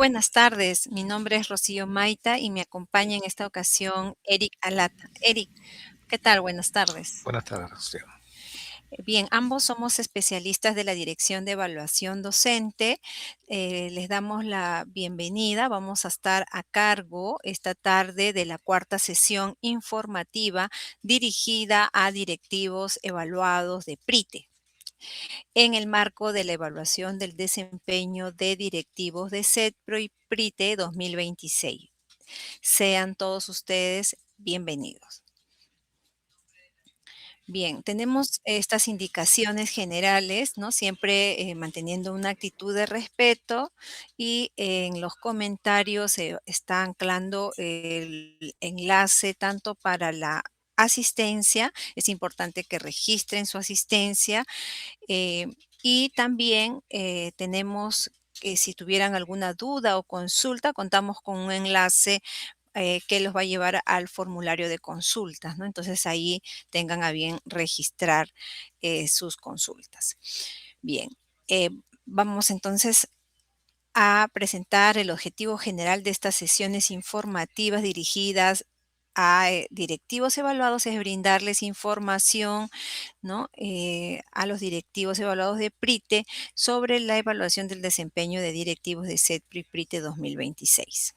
buenas tardes. Mi nombre es Rocío Maita y me acompaña en esta ocasión Eric Alata. Eric, ¿qué tal? Buenas tardes. Buenas tardes, Rocío. Bien, ambos somos especialistas de la Dirección de Evaluación Docente. Les damos la bienvenida. Vamos a estar a cargo esta tarde de la cuarta sesión informativa dirigida a directivos evaluados de PRITE en el marco de la evaluación del desempeño de directivos de CETPRO y PRITE 2026. Sean todos ustedes bienvenidos. Bien, tenemos estas indicaciones generales, ¿no? Siempre manteniendo una actitud de respeto y en los comentarios se está anclando el enlace tanto para la asistencia, es importante que registren su asistencia eh, y también tenemos que si tuvieran alguna duda o consulta, contamos con un enlace que los va a llevar al formulario de consultas, ¿no? Entonces ahí tengan a bien registrar sus consultas. Bien, eh, vamos entonces a presentar el objetivo general de estas sesiones informativas dirigidas a directivos evaluados, es brindarles información, ¿no? A los directivos evaluados de PRITE sobre la evaluación del desempeño de directivos de CETPRO y PRITE 2026.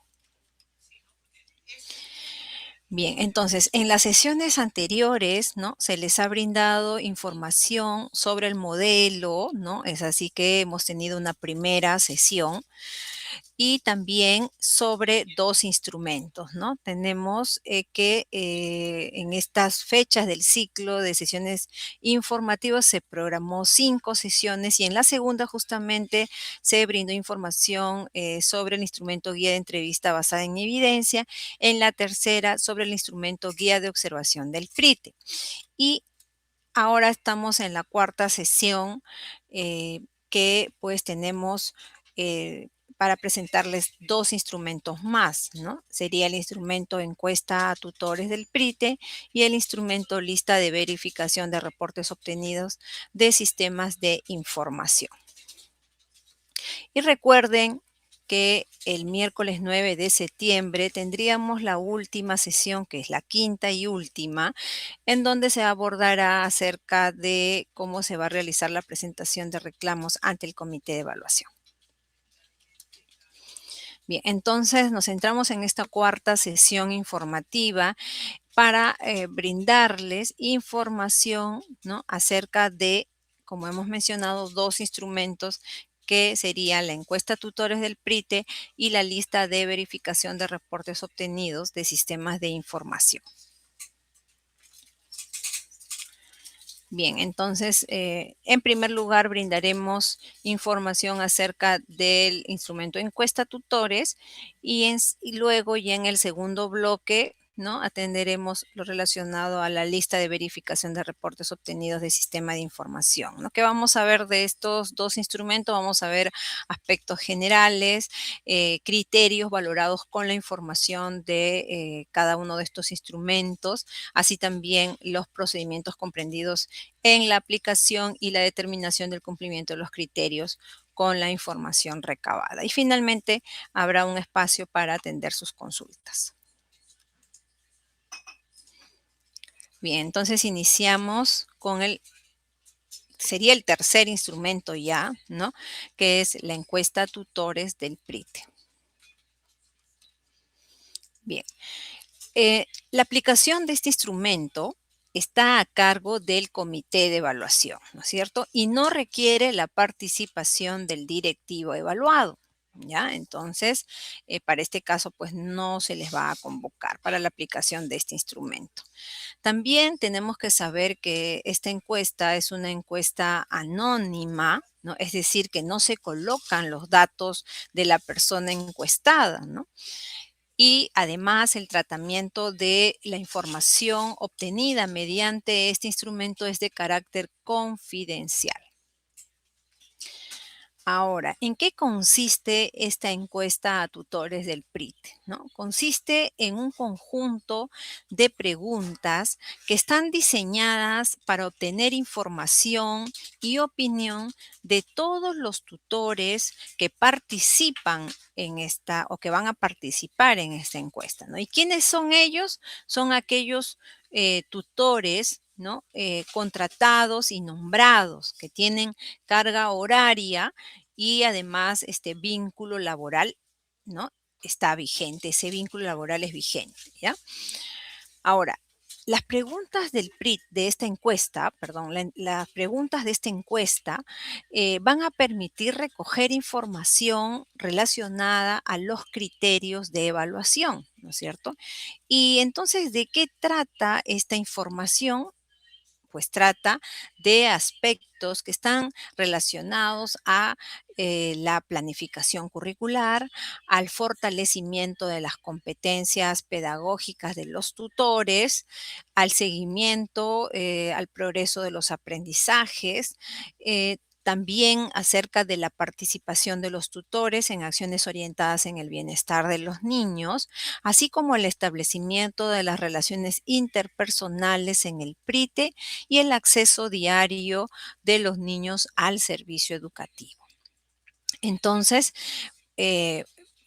Bien, entonces, en las sesiones anteriores, ¿no? Se les ha brindado información sobre el modelo, ¿no? Es así que hemos tenido una primera sesión y también sobre dos instrumentos, ¿no? Tenemos que en estas fechas del ciclo de sesiones informativas se programó 5 sesiones y en la segunda justamente se brindó información sobre el instrumento guía de entrevista basada en evidencia, en la tercera sobre el instrumento guía de observación del FRITE. Y ahora estamos en la cuarta sesión que pues tenemos para presentarles dos instrumentos más, ¿no? Sería el instrumento encuesta a tutores del PRITE y el instrumento lista de verificación de reportes obtenidos de sistemas de información. Y recuerden que el miércoles 9 de septiembre tendríamos la última sesión, que es la quinta y última, en donde se abordará acerca de cómo se va a realizar la presentación de reclamos ante el comité de evaluación. Bien, entonces nos centramos en esta cuarta sesión informativa para brindarles información, ¿no? Acerca de, como hemos mencionado, dos instrumentos que serían la encuesta tutores del PRITE y la lista de verificación de reportes obtenidos de sistemas de información. Bien, entonces, en primer lugar, brindaremos información acerca del instrumento encuesta tutores y luego ya en el segundo bloque, ¿no? Atenderemos lo relacionado a la lista de verificación de reportes obtenidos de sistema de información, ¿no? ¿Qué vamos a ver de estos dos instrumentos? Vamos a ver aspectos generales, criterios valorados con la información de cada uno de estos instrumentos, así también los procedimientos comprendidos en la aplicación y la determinación del cumplimiento de los criterios con la información recabada. Y finalmente, habrá un espacio para atender sus consultas. Bien, entonces iniciamos con sería el tercer instrumento ya, ¿no? Que es la encuesta tutores del PRITE. Bien, la aplicación de este instrumento está a cargo del comité de evaluación, ¿no es cierto? Y no requiere la participación del directivo evaluado, ¿ya? Entonces, para este caso, pues no se les va a convocar para la aplicación de este instrumento. También tenemos que saber que esta encuesta es una encuesta anónima, ¿no? Es decir, que no se colocan los datos de la persona encuestada, ¿no? Y además el tratamiento de la información obtenida mediante este instrumento es de carácter confidencial. Ahora, ¿en qué consiste esta encuesta a tutores del PRIT? ¿No? Consiste en un conjunto de preguntas que están diseñadas para obtener información y opinión de todos los tutores que participan en esta o que van a participar en esta encuesta, ¿no? ¿Y quiénes son ellos? Son aquellos tutores, ¿no? Contratados y nombrados que tienen carga horaria y además este vínculo laboral, ¿no? Está vigente, ese vínculo laboral es vigente, ¿ya? Ahora, las preguntas del PRIT de esta encuesta, perdón, las preguntas de esta encuesta van a permitir recoger información relacionada a los criterios de evaluación, ¿no es cierto? Y entonces, ¿de qué trata esta información? Pues trata de aspectos que están relacionados a la planificación curricular, al fortalecimiento de las competencias pedagógicas de los tutores, al seguimiento, al progreso de los aprendizajes, también acerca de la participación de los tutores en acciones orientadas en el bienestar de los niños, así como el establecimiento de las relaciones interpersonales en el PRITE y el acceso diario de los niños al servicio educativo. Entonces, eh,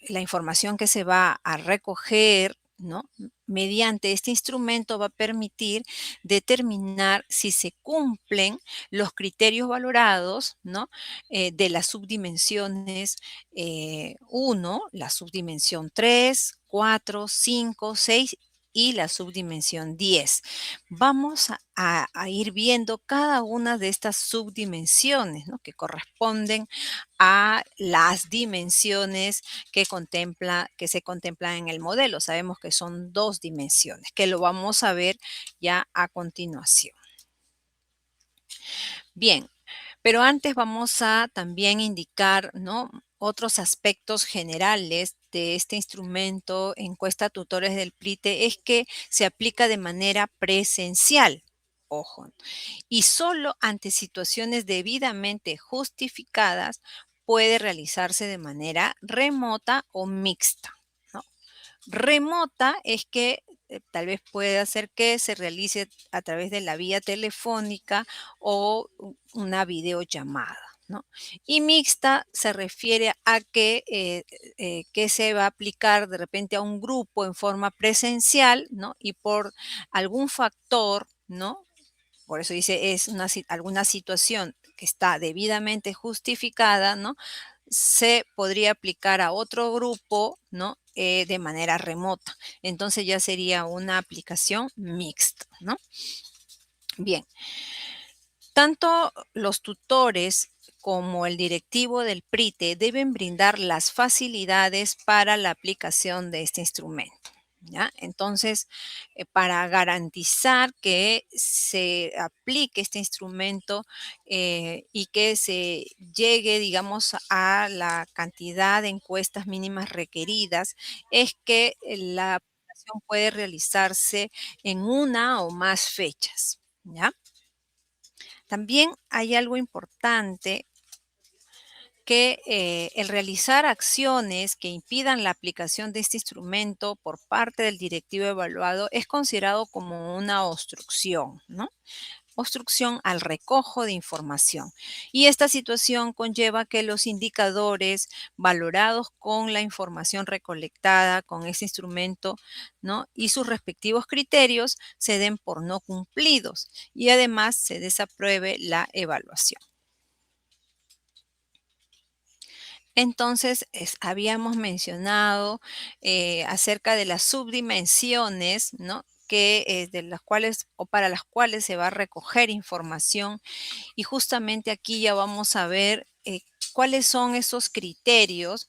la información que se va a recoger, ¿no? Mediante este instrumento va a permitir determinar si se cumplen los criterios valorados, ¿no? De las subdimensiones 1, la subdimensión 3, 4, 5, 6 y la subdimensión 10. Vamos a ir viendo cada una de estas subdimensiones, ¿no? Que corresponden a las dimensiones que se contemplan en el modelo. Sabemos que son 2 dimensiones, que lo vamos a ver ya a continuación. Bien, pero antes vamos a también indicar, ¿no? Otros aspectos generales de este instrumento encuesta tutores del PRITE es que se aplica de manera presencial. Ojo, y solo ante situaciones debidamente justificadas puede realizarse de manera remota o mixta, ¿no? Remota es que tal vez pueda ser que se realice a través de la vía telefónica o una videollamada, ¿no? Y mixta se refiere a que se va a aplicar de repente a un grupo en forma presencial, ¿no? Y por algún factor, ¿no? Por eso dice, es alguna situación que está debidamente justificada, ¿no? Se podría aplicar a otro grupo, ¿no? De manera remota. Entonces ya sería una aplicación mixta, ¿no? Bien, tanto los tutores como el directivo del PRITE deben brindar las facilidades para la aplicación de este instrumento. ¿Ya? Entonces, para garantizar que se aplique este instrumento y que se llegue, digamos, a la cantidad de encuestas mínimas requeridas, es que la aplicación puede realizarse en una o más fechas. ¿Ya? También hay algo importante que el realizar acciones que impidan la aplicación de este instrumento por parte del directivo evaluado es considerado como una obstrucción, ¿no? Obstrucción al recojo de información. Y esta situación conlleva que los indicadores valorados con la información recolectada con este instrumento, ¿no? Y sus respectivos criterios se den por no cumplidos y además se desapruebe la evaluación. Entonces, habíamos mencionado acerca de las subdimensiones, ¿no? De las cuales o para las cuales se va a recoger información y justamente aquí ya vamos a ver cuáles son esos criterios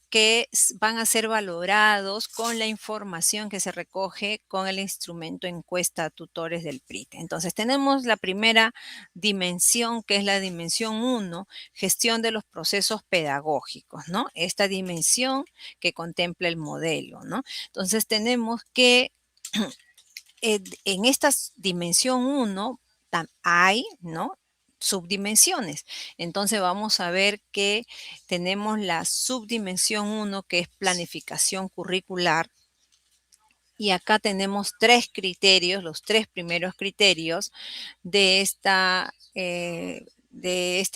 que van a ser valorados con la información que se recoge con el instrumento encuesta tutores del PRIT. Entonces tenemos la primera dimensión, que es la dimensión 1, gestión de los procesos pedagógicos, ¿no? Esta dimensión que contempla el modelo, ¿no? Entonces tenemos que en esta dimensión 1 hay, ¿no? subdimensiones. Entonces vamos a ver que tenemos la subdimensión 1, que es planificación curricular, y acá tenemos tres criterios, los tres primeros criterios de esta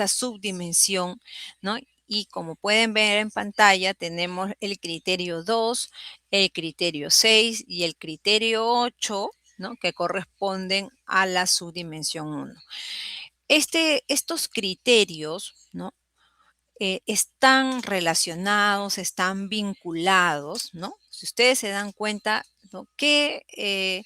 subdimensión, ¿no? Y como pueden ver en pantalla, tenemos el criterio 2, el criterio 6 y el criterio 8, ¿no? Que corresponden a la subdimensión 1. Estos criterios, ¿no? Están relacionados, están vinculados, ¿no? Si ustedes se dan cuenta, ¿no? ¿Qué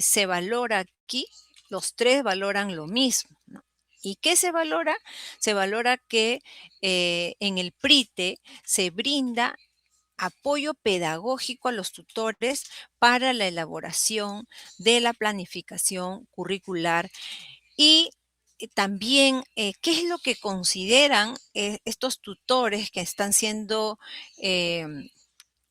se valora aquí? Los tres valoran lo mismo, ¿no? ¿Y qué se valora? Se valora que en el PRITE se brinda apoyo pedagógico a los tutores para la elaboración de la planificación curricular y también, ¿qué es lo que consideran estos tutores que están siendo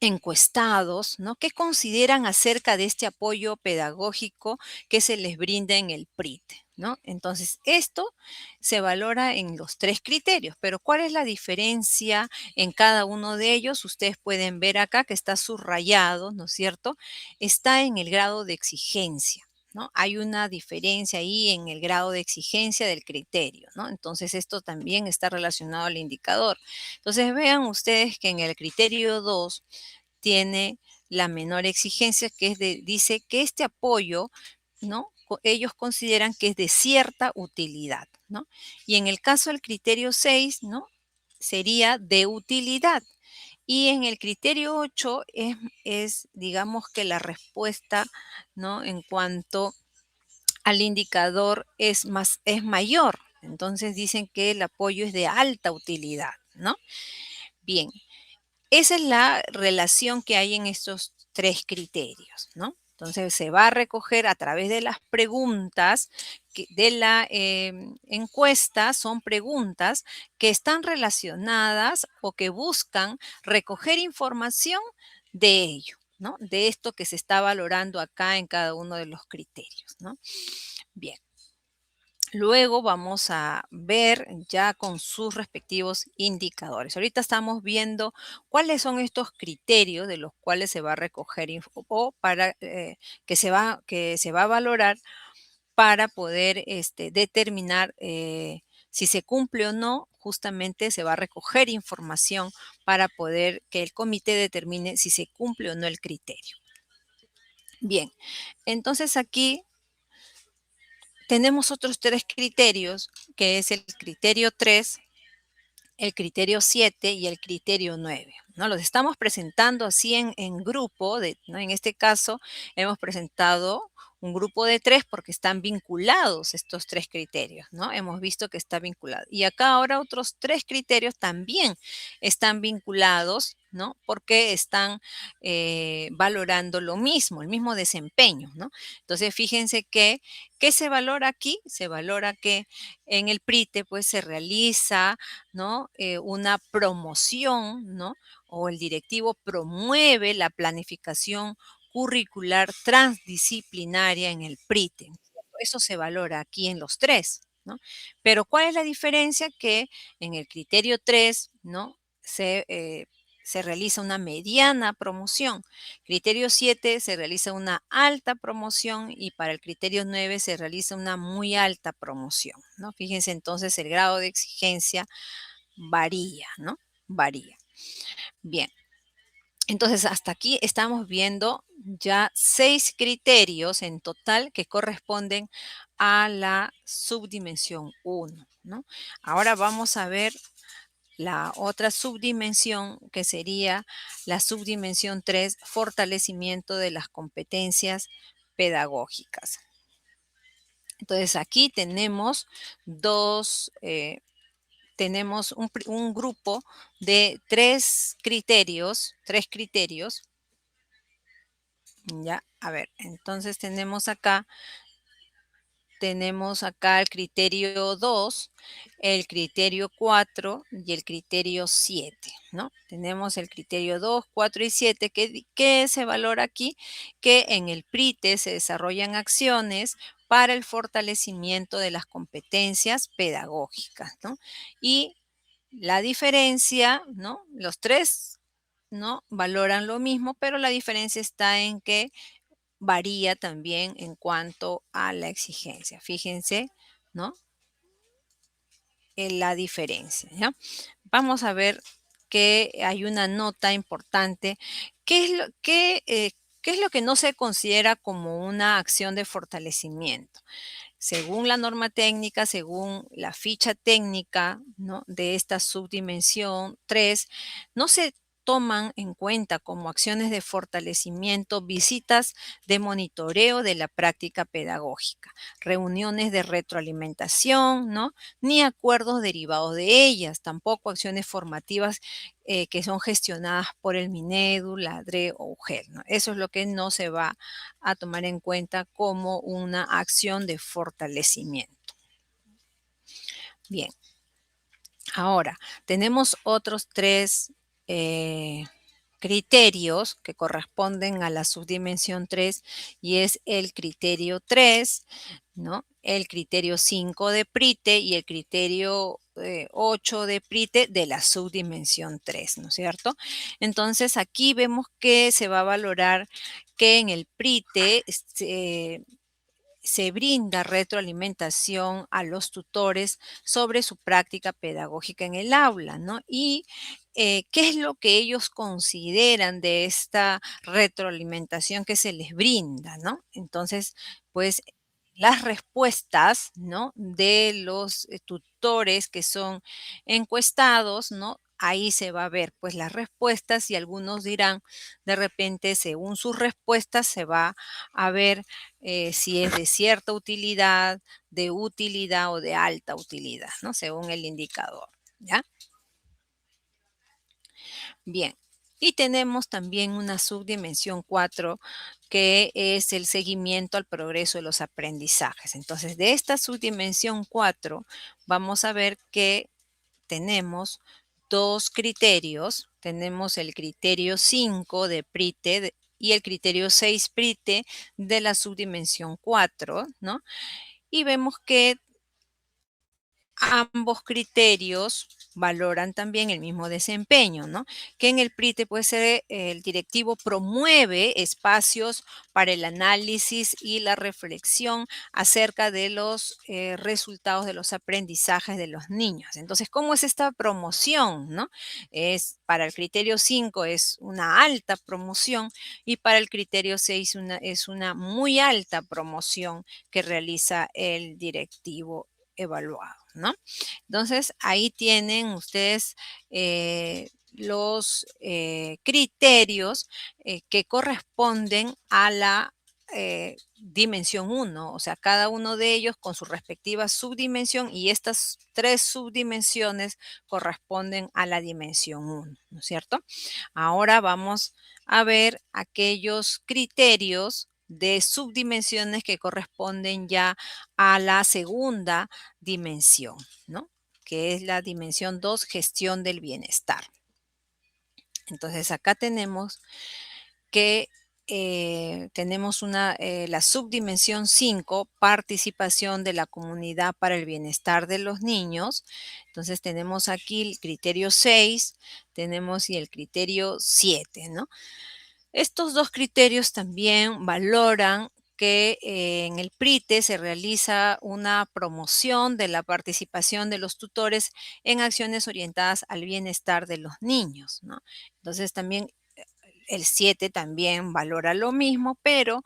encuestados, ¿no? ¿Qué consideran acerca de este apoyo pedagógico que se les brinda en el PRITE, ¿no? Entonces, esto se valora en los tres criterios, pero ¿cuál es la diferencia en cada uno de ellos? Ustedes pueden ver acá que está subrayado, ¿no es cierto? Está en el grado de exigencia, ¿no? Hay una diferencia ahí en el grado de exigencia del criterio, ¿no? Entonces, esto también está relacionado al indicador. Entonces, vean ustedes que en el criterio 2 tiene la menor exigencia, que dice que este apoyo, ¿no? Ellos consideran que es de cierta utilidad, ¿no? Y en el caso del criterio 6, ¿no? Sería de utilidad. Y en el criterio 8 digamos que la respuesta, ¿no? En cuanto al indicador es mayor. Entonces dicen que el apoyo es de alta utilidad, ¿no? Bien, esa es la relación que hay en estos tres criterios, ¿no? Entonces se va a recoger a través de las preguntas de la encuesta, son preguntas que están relacionadas o que buscan recoger información de ello, ¿no? De esto que se está valorando acá en cada uno de los criterios, ¿no? Bien. Luego vamos a ver ya con sus respectivos indicadores. Ahorita estamos viendo cuáles son estos criterios de los cuales se va a recoger o para que se va a valorar para poder determinar si se cumple o no. Justamente se va a recoger información para poder que el comité determine si se cumple o no el criterio. Bien, entonces aquí tenemos otros tres criterios, que es el criterio 3, el criterio 7 y el criterio 9, ¿no? Los estamos presentando así en grupo, ¿no? En este caso hemos presentado un grupo de tres porque están vinculados estos tres criterios, ¿no? Hemos visto que está vinculado. Y acá ahora otros tres criterios también están vinculados, ¿no? Porque están valorando lo mismo, el mismo desempeño, ¿no? Entonces, fíjense que, ¿qué se valora aquí? Se valora que en el PRITE, pues, se realiza, ¿no? Una promoción, ¿no? O el directivo promueve la planificación curricular transdisciplinaria en el PRITE. Eso se valora aquí en los tres, ¿no? Pero ¿cuál es la diferencia? Que en el criterio 3, ¿no? Se realiza una mediana promoción. Criterio 7 se realiza una alta promoción y para el criterio 9 se realiza una muy alta promoción, ¿no? Fíjense entonces el grado de exigencia varía, ¿no? Varía. Bien, entonces hasta aquí estamos viendo ya 6 criterios en total que corresponden a la subdimensión 1, ¿no? Ahora vamos a ver la otra subdimensión que sería la subdimensión 3, fortalecimiento de las competencias pedagógicas. Entonces aquí tenemos un grupo de tres criterios, ya, a ver, entonces tenemos acá tenemos acá el criterio 2, el criterio 4 y el criterio 7, ¿no? Tenemos el criterio 2, 4 y 7. ¿Qué se valora aquí? Que en el PRITE se desarrollan acciones para el fortalecimiento de las competencias pedagógicas, ¿no? Y la diferencia, ¿no? Los tres, ¿no? Valoran lo mismo, pero la diferencia está en que varía también en cuanto a la exigencia. Fíjense, ¿no? En la diferencia, ¿ya? Vamos a ver que hay una nota importante. ¿Qué es lo que no se considera como una acción de fortalecimiento? Según la norma técnica, según la ficha técnica, ¿no? De esta subdimensión 3, no se toman en cuenta como acciones de fortalecimiento visitas de monitoreo de la práctica pedagógica, reuniones de retroalimentación, ¿no? Ni acuerdos derivados de ellas, tampoco acciones formativas que son gestionadas por el Minedu, la DRE o UGEL, ¿no? Eso es lo que no se va a tomar en cuenta como una acción de fortalecimiento. Bien, ahora tenemos otros tres criterios que corresponden a la subdimensión 3 y es el criterio 3, ¿no? El criterio 5 de PRITE y el criterio 8 de PRITE de la subdimensión 3, ¿no es cierto? Entonces aquí vemos que se va a valorar que en el PRITE se brinda retroalimentación a los tutores sobre su práctica pedagógica en el aula, ¿no? Y qué es lo que ellos consideran de esta retroalimentación que se les brinda, ¿no? Entonces, pues las respuestas, ¿no? De los tutores que son encuestados, ¿no? Ahí se va a ver pues las respuestas y algunos dirán, de repente, según sus respuestas, se va a ver si es de cierta utilidad o de alta utilidad, ¿no? Según el indicador, ¿ya? Bien. Y tenemos también una subdimensión 4 que es el seguimiento al progreso de los aprendizajes. Entonces, de esta subdimensión 4 vamos a ver que tenemos dos criterios. Tenemos el criterio 5 de PRITE y el criterio 6 PRITE de la subdimensión 4, ¿no? Y vemos que ambos criterios valoran también el mismo desempeño, ¿no? Que en el PRITE puede ser el directivo promueve espacios para el análisis y la reflexión acerca de los resultados de los aprendizajes de los niños. Entonces, ¿cómo es esta promoción, no? Es para el criterio 5 es una alta promoción y para el criterio 6 es una muy alta promoción que realiza el directivo evaluado, ¿no? Entonces, ahí tienen ustedes los criterios que corresponden a la dimensión 1, o sea, cada uno de ellos con su respectiva subdimensión y estas tres subdimensiones corresponden a la dimensión 1, ¿no es cierto? Ahora vamos a ver aquellos criterios de subdimensiones que corresponden ya a la segunda dimensión, ¿no? Que es la dimensión 2, gestión del bienestar. Entonces acá tenemos que tenemos la subdimensión 5, participación de la comunidad para el bienestar de los niños. Entonces tenemos aquí el criterio 6, tenemos y el criterio 7, ¿no? Estos dos criterios también valoran que en el PRITE se realiza una promoción de la participación de los tutores en acciones orientadas al bienestar de los niños, ¿no? Entonces también el 7 también valora lo mismo, pero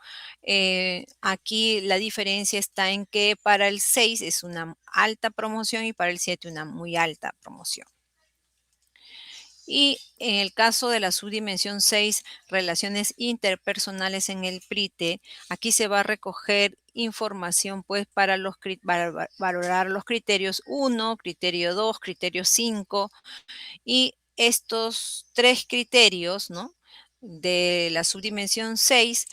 aquí la diferencia está en que para el 6 es una alta promoción y para el 7 una muy alta promoción. Y en el caso de la subdimensión 6, relaciones interpersonales en el PRITE, aquí se va a recoger información pues para valorar los criterios 1, criterio 2, criterio 5 y estos tres criterios, ¿no? De la subdimensión 6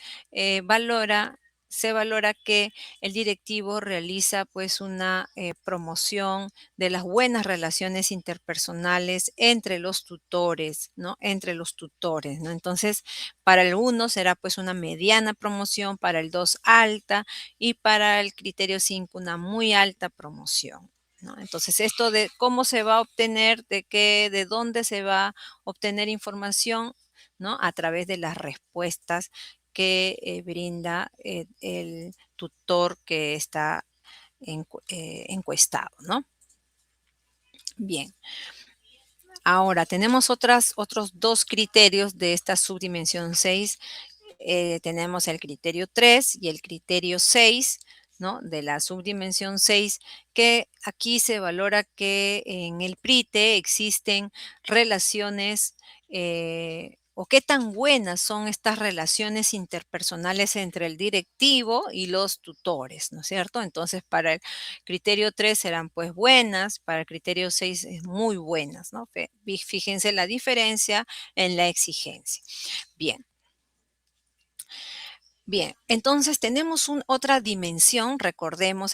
valora se valora que el directivo realiza pues una promoción de las buenas relaciones interpersonales entre los tutores, ¿no? Entre los tutores, ¿no? Entonces, para el uno será pues una mediana promoción, para el 2 alta y para el criterio 5 una muy alta promoción, ¿no? Entonces, esto de cómo se va a obtener, de dónde se va a obtener información, ¿no? A través de las respuestas que brinda el tutor que está encuestado, ¿no? Bien, ahora tenemos otros dos criterios de esta subdimensión 6. Tenemos el criterio 3 y el criterio 6, ¿no? De la subdimensión 6, que aquí se valora que en el PRITE existen relaciones o qué tan buenas son estas relaciones interpersonales entre el directivo y los tutores, ¿no es cierto? Entonces, para el criterio 3 serán pues buenas, para el criterio 6 es muy buenas, ¿no? Fíjense la diferencia en la exigencia. Bien. Bien, entonces tenemos otra dimensión, recordemos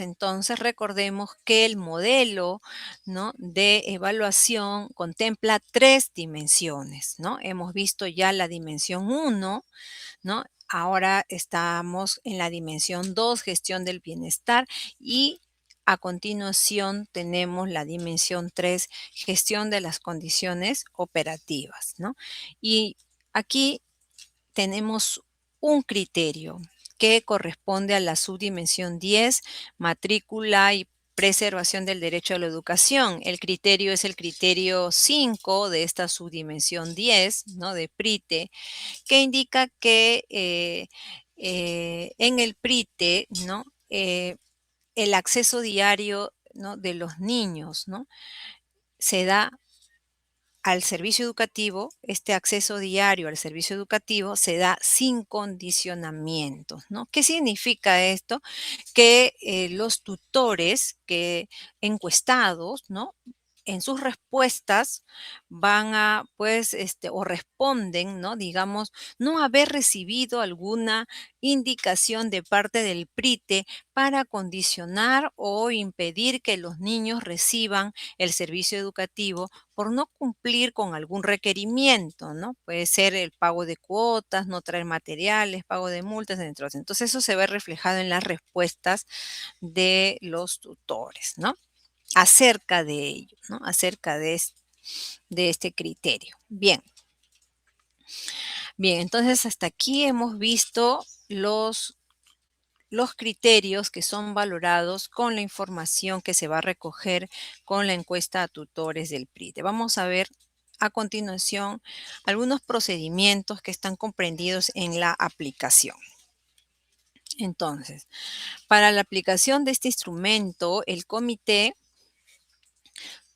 que el modelo, ¿no? De evaluación contempla tres dimensiones, ¿no? Hemos visto ya la dimensión uno, ¿no? Ahora estamos en la dimensión 2, gestión del bienestar, y a continuación tenemos la dimensión 3, gestión de las condiciones operativas, ¿no? Y aquí tenemos un criterio que corresponde a la subdimensión 10, matrícula y preservación del derecho a la educación. El criterio es el criterio 5 de esta subdimensión 10, ¿no? De PRITE, que indica que en el PRITE, ¿no? El acceso diario, ¿no? De los niños, ¿no? Se da al servicio educativo, este acceso diario al servicio educativo se da sin condicionamientos, ¿no? ¿Qué significa esto? Que los tutores que encuestados, ¿no? En sus respuestas van a, pues, o responden, ¿no? Digamos, no haber recibido alguna indicación de parte del PRITE para condicionar o impedir que los niños reciban el servicio educativo por no cumplir con algún requerimiento, ¿no? Puede ser el pago de cuotas, no traer materiales, pago de multas, entre otros. Entonces, eso se ve reflejado en las respuestas de los tutores, ¿no? Acerca de ello, ¿no? Acerca de este criterio. Bien, bien, entonces hasta aquí hemos visto los criterios que son valorados con la información que se va a recoger con la encuesta a tutores del PRITE. Vamos a ver a continuación algunos procedimientos que están comprendidos en la aplicación. Entonces, para la aplicación de este instrumento, el comité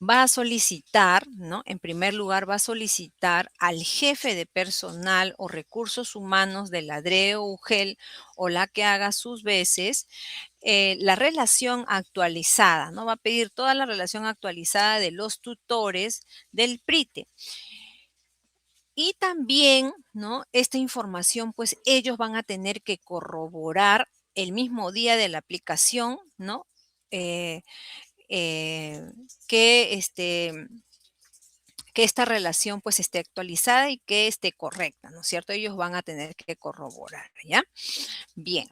va a solicitar, ¿no? En primer lugar, va a solicitar al jefe de personal o recursos humanos de la DRE o UGEL o la que haga sus veces la relación actualizada, ¿no? Va a pedir toda la relación actualizada de los tutores del PRITE. Y también, ¿no? Esta información, pues ellos van a tener que corroborar el mismo día de la aplicación, ¿no? Eh, eh, que, que esta relación pues esté actualizada y que esté correcta, ¿no es cierto? Ellos van a tener que corroborar, ¿ya? Bien,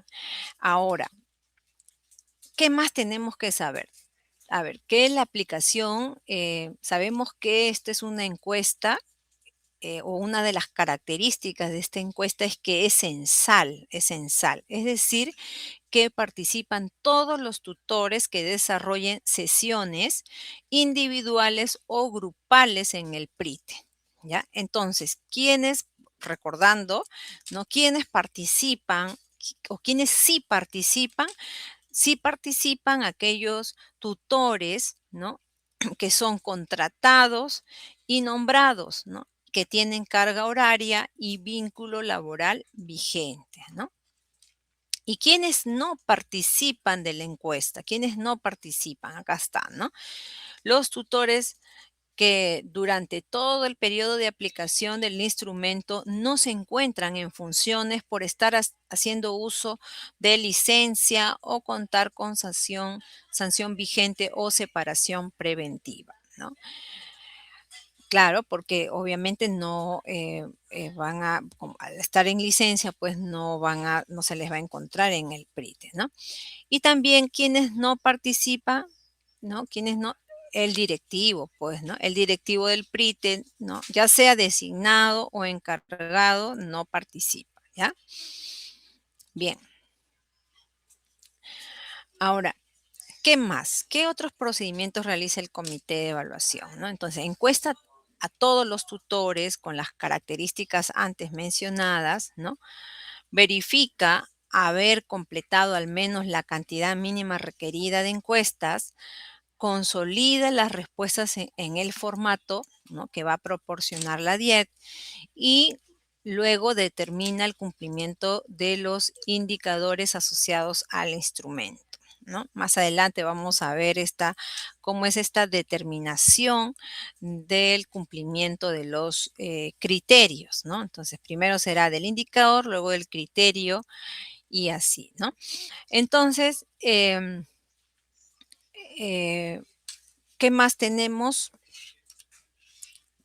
ahora, ¿qué más tenemos que saber? A ver, que la aplicación, sabemos que esta es una encuesta o una de las características de esta encuesta es que es censal, es censal. Es decir, que participan todos los tutores que desarrollen sesiones individuales o grupales en el PRITE, ¿ya? Entonces, ¿quiénes, recordando, ¿no? ¿Quiénes participan o quiénes sí participan? Sí participan aquellos tutores, ¿no? Que son contratados y nombrados, ¿no? Que tienen carga horaria y vínculo laboral vigente, ¿no? ¿Y quienes no participan de la encuesta? ¿Quiénes no participan? Acá están, ¿no? Los tutores que durante todo el periodo de aplicación del instrumento no se encuentran en funciones por estar haciendo uso de licencia o contar con sanción vigente o separación preventiva, ¿no? Claro, porque obviamente no van a, al estar en licencia, pues no se les va a encontrar en el PRITE, ¿no? Y también quienes no participan, ¿no? Quienes no, el directivo, pues, ¿no? El directivo del PRITE, ¿no? Ya sea designado o encargado, no participa, ¿ya? Bien, ahora, ¿qué más? ¿Qué otros procedimientos realiza el comité de evaluación, ¿no? Entonces, encuesta a todos los tutores con las características antes mencionadas, ¿no? Verifica haber completado al menos la cantidad mínima requerida de encuestas, consolida las respuestas en el formato, ¿no?, que va a proporcionar la DIET y luego determina el cumplimiento de los indicadores asociados al instrumento, ¿no? Más adelante vamos a ver cómo es esta determinación del cumplimiento de los criterios, ¿no? Entonces, primero será del indicador, luego del criterio y así, ¿no? Entonces, eh, ¿qué más tenemos?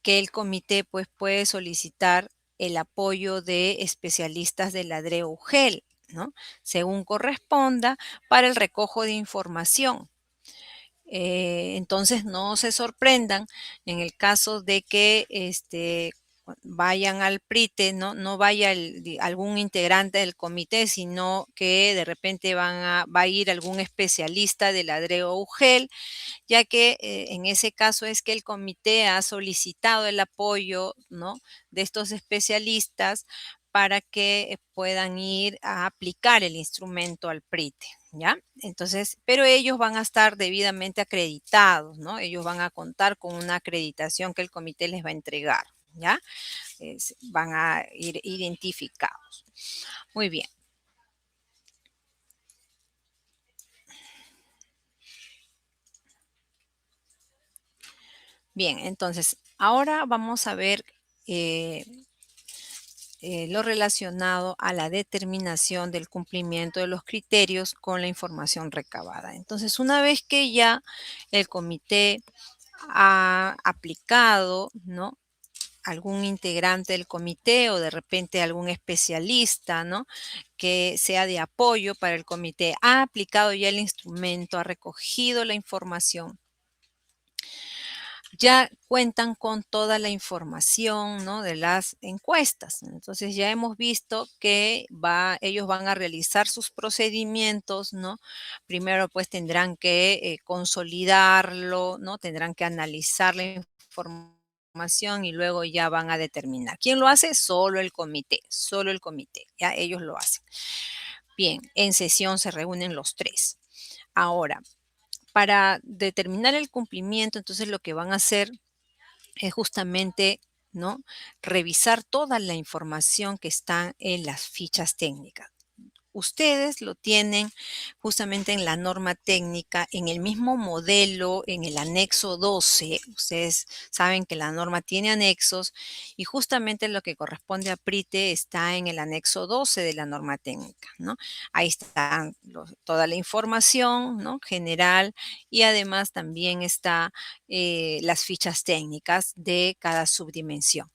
Que el comité pues, puede solicitar el apoyo de especialistas de la DREUGEL, ¿no? Según corresponda, para el recojo de información. Entonces, no se sorprendan en el caso de que vayan al PRITE, no vaya algún integrante del comité, sino que de repente va a ir algún especialista de la DREUGEL, ya que en ese caso es que el comité ha solicitado el apoyo, ¿no?, de estos especialistas para que puedan ir a aplicar el instrumento al PRITE, ¿ya? Entonces, pero ellos van a estar debidamente acreditados, ¿no? Ellos van a contar con una acreditación que el comité les va a entregar, ¿ya? Van a ir identificados. Muy bien. Bien, entonces, ahora vamos a ver eh, lo relacionado a la determinación del cumplimiento de los criterios con la información recabada. Entonces, una vez que ya el comité ha aplicado, ¿no?, algún integrante del comité o de repente algún especialista, ¿no?, que sea de apoyo para el comité, ha aplicado ya el instrumento, ha recogido la información, ya cuentan con toda la información, ¿no?, de las encuestas. Entonces ya hemos visto que ellos van a realizar sus procedimientos, ¿no? Primero pues tendrán que consolidarlo, ¿no? Tendrán que analizar la información y luego ya van a determinar. ¿Quién lo hace? Solo el comité, ya ellos lo hacen. Bien, en sesión se reúnen los tres. Ahora, para determinar el cumplimiento, entonces lo que van a hacer es justamente, ¿no?, revisar toda la información que está en las fichas técnicas. Ustedes lo tienen justamente en la norma técnica, en el mismo modelo, en el anexo 12. Ustedes saben que la norma tiene anexos y justamente lo que corresponde a PRITE está en el anexo 12 de la norma técnica, ¿no? Ahí está toda la información, ¿no?, general, y además también está las fichas técnicas de cada subdimensión.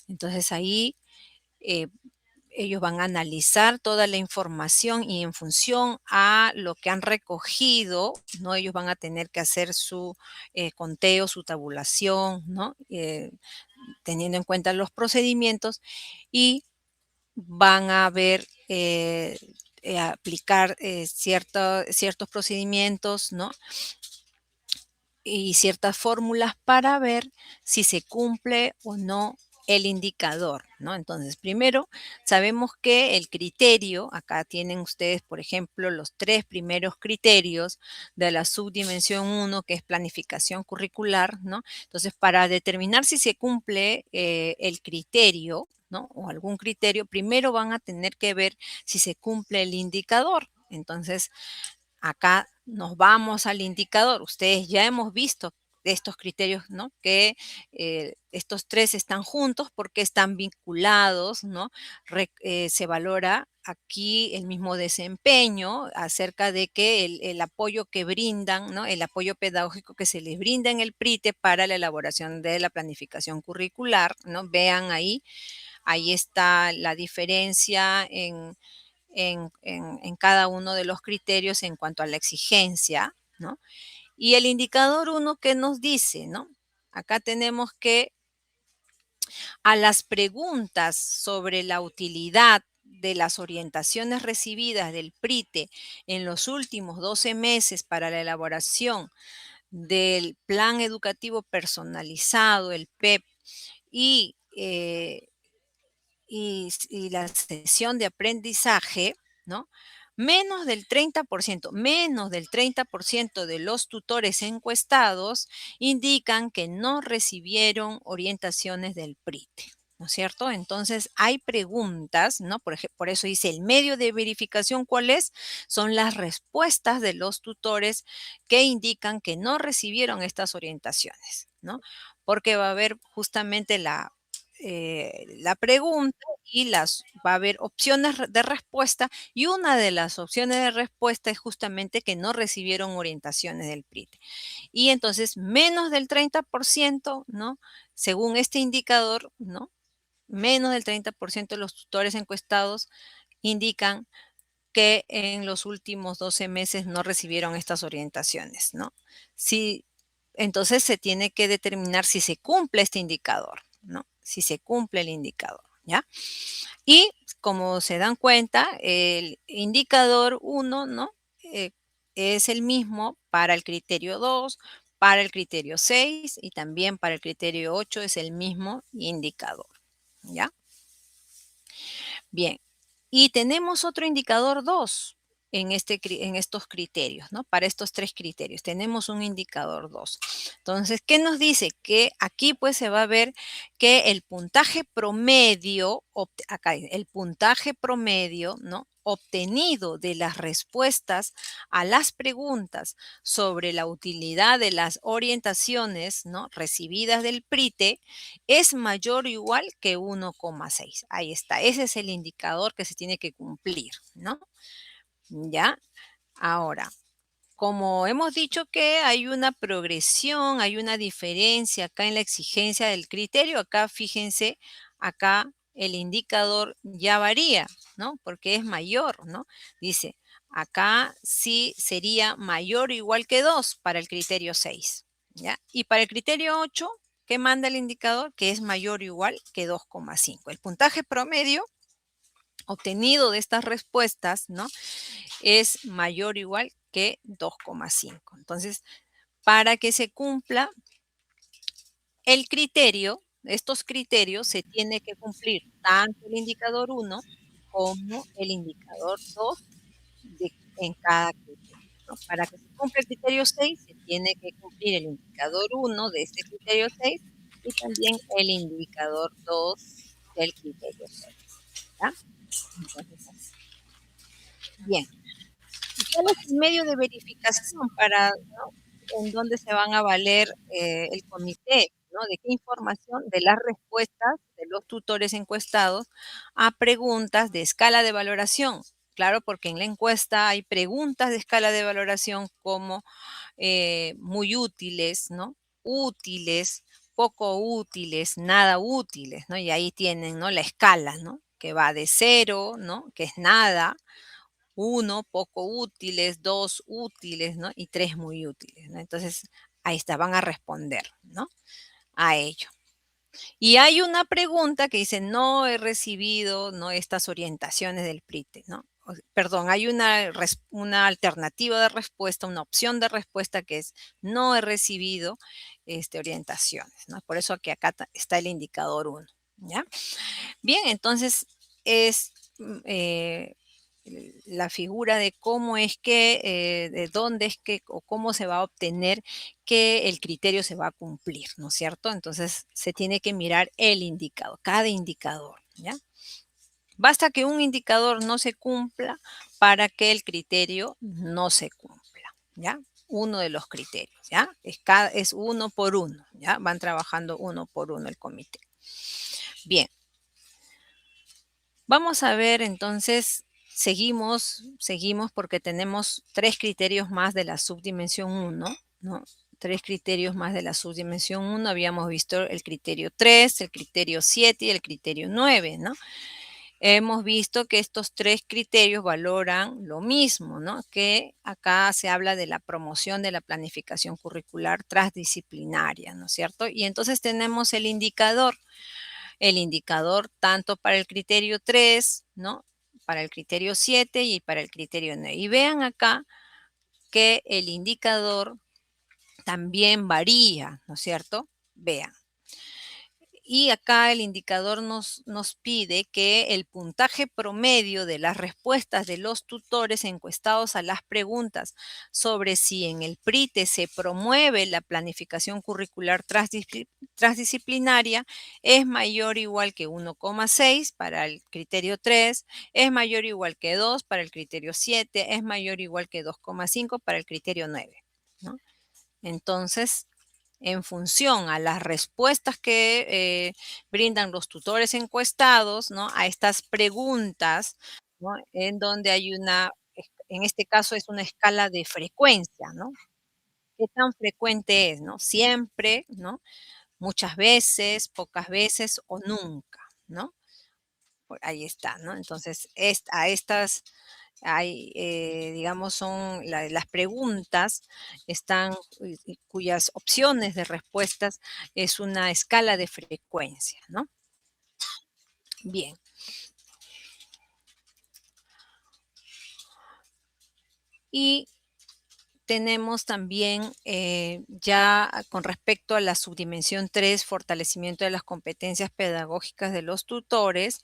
Entonces ahí eh, ellos van a analizar toda la información y en función a lo que han recogido, ¿no? Ellos van a tener que hacer su conteo, su tabulación, ¿no? Teniendo en cuenta los procedimientos y van a ver, aplicar ciertos procedimientos, ¿no?, y ciertas fórmulas para ver si se cumple o no el indicador, ¿no? Entonces, primero, sabemos que el criterio, acá tienen ustedes, por ejemplo, los tres primeros criterios de la subdimensión uno, que es planificación curricular, ¿no? Entonces, para determinar si se cumple el criterio, ¿no?, o algún criterio, primero van a tener que ver si se cumple el indicador. Entonces, acá nos vamos al indicador. Ustedes ya hemos visto estos criterios, ¿no? Que estos tres están juntos porque están vinculados, ¿no? Se valora aquí el mismo desempeño acerca de que el apoyo que brindan, ¿no? El apoyo pedagógico que se les brinda en el PRITE para la elaboración de la planificación curricular, ¿no? Vean ahí está la diferencia en cada uno de los criterios en cuanto a la exigencia, ¿no? Y el indicador uno, ¿qué nos dice, no? Acá tenemos que a las preguntas sobre la utilidad de las orientaciones recibidas del PRITE en los últimos 12 meses para la elaboración del Plan Educativo Personalizado, el PEP, y y la sesión de aprendizaje, ¿no? Menos del 30% de los tutores encuestados indican que no recibieron orientaciones del PRITE, ¿no es cierto? Entonces, hay preguntas, ¿no? Por eso dice, el medio de verificación, ¿cuál es? Son las respuestas de los tutores que indican que no recibieron estas orientaciones, ¿no? Porque va a haber justamente la pregunta y va a haber opciones de respuesta y una de las opciones de respuesta es justamente que no recibieron orientaciones del PRITE. Y entonces menos del 30%, ¿no? Según este indicador, ¿no? Menos del 30% de los tutores encuestados indican que en los últimos 12 meses no recibieron estas orientaciones, ¿no? Si, entonces se tiene que determinar si se cumple este indicador, ¿no? Si se cumple el indicador, ¿ya? Y como se dan cuenta, el indicador 1, ¿no? Es el mismo para el criterio 2, para el criterio 6 y también para el criterio 8 es el mismo indicador, ¿ya? Bien, y tenemos otro indicador 2 en estos criterios, ¿no? Para estos tres criterios tenemos un indicador 2. Entonces, ¿qué nos dice? Que aquí pues se va a ver que el puntaje promedio, acá el puntaje promedio, ¿no? Obtenido de las respuestas a las preguntas sobre la utilidad de las orientaciones, ¿no? Recibidas del PRITE es mayor o igual que 1,6. Ahí está, ese es el indicador que se tiene que cumplir, ¿no? Ya, ahora, como hemos dicho que hay una progresión, hay una diferencia acá en la exigencia del criterio, acá fíjense, acá el indicador ya varía, ¿no? Porque es mayor, ¿no? Dice, acá sí sería mayor o igual que 2 para el criterio 6, ¿ya? Y para el criterio 8, ¿qué manda el indicador? Que es mayor o igual que 2,5. El puntaje promedio obtenido de estas respuestas, ¿no? Es mayor o igual que 2,5. Entonces, para que se cumpla el criterio, estos criterios se tiene que cumplir tanto el indicador 1 como el indicador 2 en cada criterio, ¿no? Para que se cumpla el criterio 6, se tiene que cumplir el indicador 1 de este criterio 6 y también el indicador 2 del criterio 6, ¿ya? Entonces, así. Bien. ¿Y cuál es el medio de verificación para, ¿no? En dónde se van a valer el comité, ¿no? De qué información, de las respuestas de los tutores encuestados a preguntas de escala de valoración. Claro, porque en la encuesta hay preguntas de escala de valoración como muy útiles, ¿no? Útiles, poco útiles, nada útiles, ¿no? Y ahí tienen, ¿no? La escala, ¿no? Que va de 0, ¿no? Que es nada, 1 poco útiles, 2 útiles, ¿no? Y 3 muy útiles, ¿no? Entonces, ahí está, van a responder, ¿no? A ello. Y hay una pregunta que dice, no he recibido, ¿no? Estas orientaciones del PRITE, ¿no? Perdón, hay una alternativa de respuesta, una opción de respuesta que es, no he recibido orientaciones, ¿no? Por eso que acá está el indicador 1, ¿ya? Bien, entonces es la figura de cómo es que, de dónde es que o cómo se va a obtener que el criterio se va a cumplir, ¿no es cierto? Entonces se tiene que mirar el indicador, cada indicador, ¿ya? Basta que un indicador no se cumpla para que el criterio no se cumpla, ¿ya? uno de los criterios, ¿ya? Es uno por uno, ¿ya? Van trabajando uno por uno el comité. Bien, vamos a ver entonces, seguimos porque tenemos tres criterios más de la subdimensión uno, ¿no? Tres criterios más de la subdimensión uno. Habíamos visto el criterio 3, el criterio 7 y el criterio 9, ¿no? Hemos visto que estos tres criterios valoran lo mismo, ¿no? Que acá se habla de la promoción de la planificación curricular transdisciplinaria, ¿no es cierto? Y entonces tenemos el indicador tanto para el criterio 3, ¿no? Para el criterio 7 y para el criterio 9. Y vean acá que el indicador también varía, ¿no es cierto? Vean. Y acá el indicador nos pide que el puntaje promedio de las respuestas de los tutores encuestados a las preguntas sobre si en el PRITE se promueve la planificación curricular transdisciplinaria es mayor o igual que 1,6 para el criterio 3, es mayor o igual que 2 para el criterio 7, es mayor o igual que 2,5 para el criterio 9, ¿no? Entonces, en función a las respuestas que brindan los tutores encuestados, ¿no? A estas preguntas, ¿no? En donde hay en este caso es una escala de frecuencia, ¿no? ¿Qué tan frecuente es, no? Siempre, ¿no? Muchas veces, pocas veces o nunca, ¿no? Ahí está, ¿no? Entonces, a estas, digamos, son las preguntas, están, y cuyas opciones de respuestas es una escala de frecuencia, ¿no? Bien, y tenemos también ya con respecto a la subdimensión 3, fortalecimiento de las competencias pedagógicas de los tutores,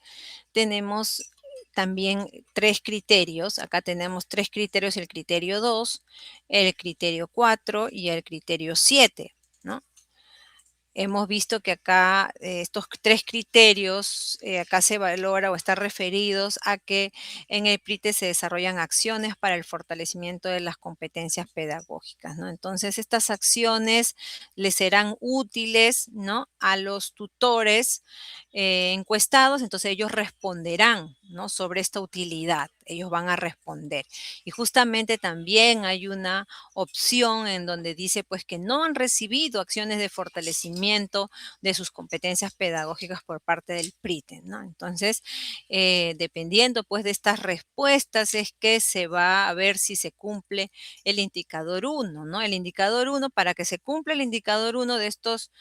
tenemos también tres criterios. Acá tenemos tres criterios, el criterio 2, el criterio 4 y el criterio 7, ¿no? Hemos visto que acá estos tres criterios, acá se valora o están referidos a que en el PRITE se desarrollan acciones para el fortalecimiento de las competencias pedagógicas, ¿no? Entonces, estas acciones les serán útiles, ¿no? A los tutores encuestados, entonces ellos responderán, ¿no? Sobre esta utilidad, ellos van a responder. Y justamente también hay una opción en donde dice pues que no han recibido acciones de fortalecimiento de sus competencias pedagógicas por parte del PRITE, ¿no? Entonces, dependiendo pues de estas respuestas es que se va a ver si se cumple el indicador uno, ¿no? El indicador uno, para que se cumpla el indicador uno de estos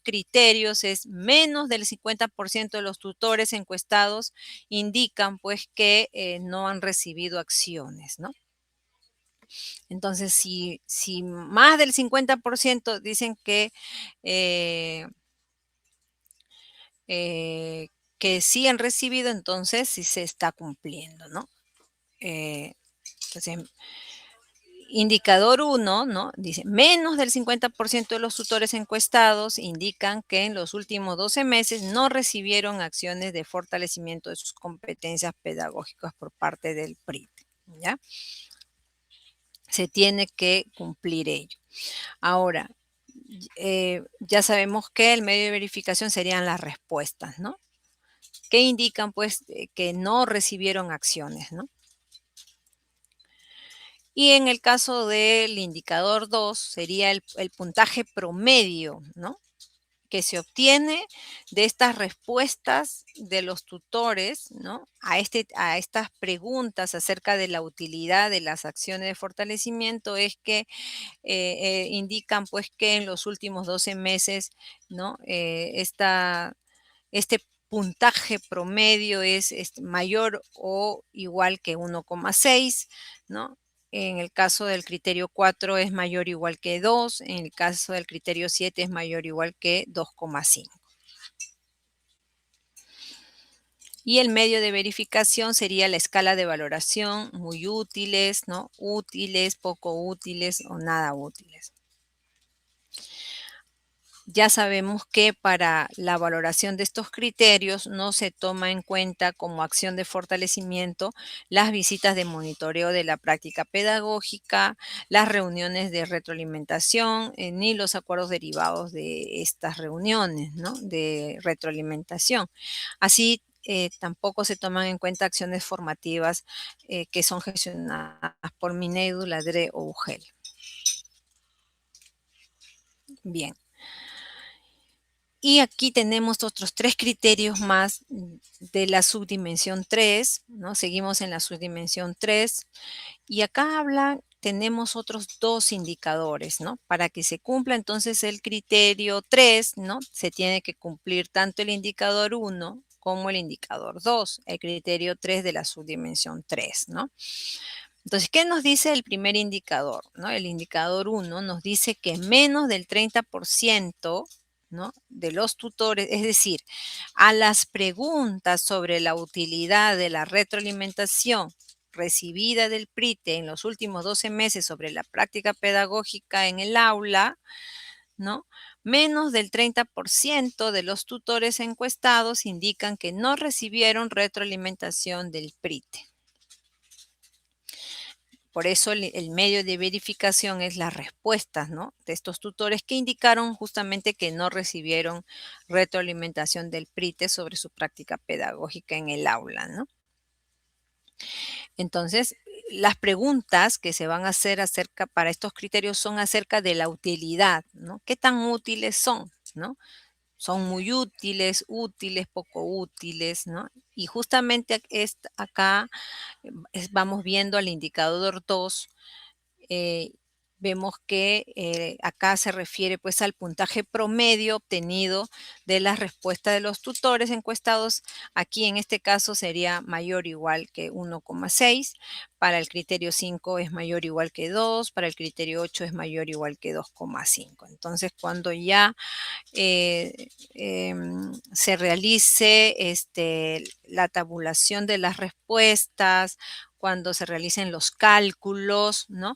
criterios es menos del 50% de los tutores encuestados indican pues que no han recibido acciones, ¿no? Entonces, si más del 50% dicen eh, eh, que sí han recibido, entonces sí se está cumpliendo, ¿no? Entonces, indicador uno, ¿no? Dice, menos del 50% de los tutores encuestados indican que en los últimos 12 meses no recibieron acciones de fortalecimiento de sus competencias pedagógicas por parte del PRIT, ¿ya? Se tiene que cumplir ello. Ahora, ya sabemos que el medio de verificación serían las respuestas, ¿no? Que indican pues que no recibieron acciones, ¿no? Y en el caso del indicador 2 sería el puntaje promedio, ¿no? Que se obtiene de estas respuestas de los tutores, ¿no? A estas preguntas acerca de la utilidad de las acciones de fortalecimiento es que indican pues que en los últimos 12 meses, ¿no? Este puntaje promedio es mayor o igual que 1,6, ¿no? En el caso del criterio 4 es mayor o igual que 2, en el caso del criterio 7 es mayor o igual que 2,5. Y el medio de verificación sería la escala de valoración, muy útiles, ¿no? Útiles, poco útiles o nada útiles. ya sabemos que para la valoración de estos criterios no se toma en cuenta como acción de fortalecimiento las visitas de monitoreo de la práctica pedagógica, las reuniones de retroalimentación, ni los acuerdos derivados de estas reuniones, ¿no? De retroalimentación. Así, tampoco se toman en cuenta acciones formativas que son gestionadas por Minedu, Ladre o UGEL. Bien. Y aquí tenemos otros 3 criterios más de la subdimensión 3, ¿no? Seguimos en la subdimensión 3 y acá tenemos otros 2 indicadores, ¿no? Para que se cumpla entonces el criterio 3, ¿no? Se tiene que cumplir tanto el indicador 1 como el indicador 2, el criterio 3 de la subdimensión 3, ¿no? Entonces, ¿qué nos dice el primer indicador? ¿No? El indicador 1 nos dice que menos del 30%, ¿no? De los tutores, es decir, a las preguntas sobre la utilidad de la retroalimentación recibida del PRITE en los últimos 12 meses sobre la práctica pedagógica en el aula, ¿no? Menos del 30% de los tutores encuestados indican que no recibieron retroalimentación del PRITE. Por eso el medio de verificación es las respuestas, ¿no? De estos tutores que indicaron justamente que no recibieron retroalimentación del PRITE sobre su práctica pedagógica en el aula, ¿no? Entonces, las preguntas que se van a hacer para estos criterios son acerca de la utilidad, ¿no? ¿Qué tan útiles son, ¿no? Son muy útiles, útiles, poco útiles, ¿no? Y justamente acá vamos viendo al indicador 2. eh, Vemos que acá se refiere pues al puntaje promedio obtenido de la respuesta de los tutores encuestados. Aquí en este caso sería mayor o igual que 1,6. Para el criterio 5 es mayor o igual que 2. Para el criterio 8 es mayor o igual que 2,5. Entonces, cuando ya se realice la tabulación de las respuestas, cuando se realicen los cálculos, ¿no?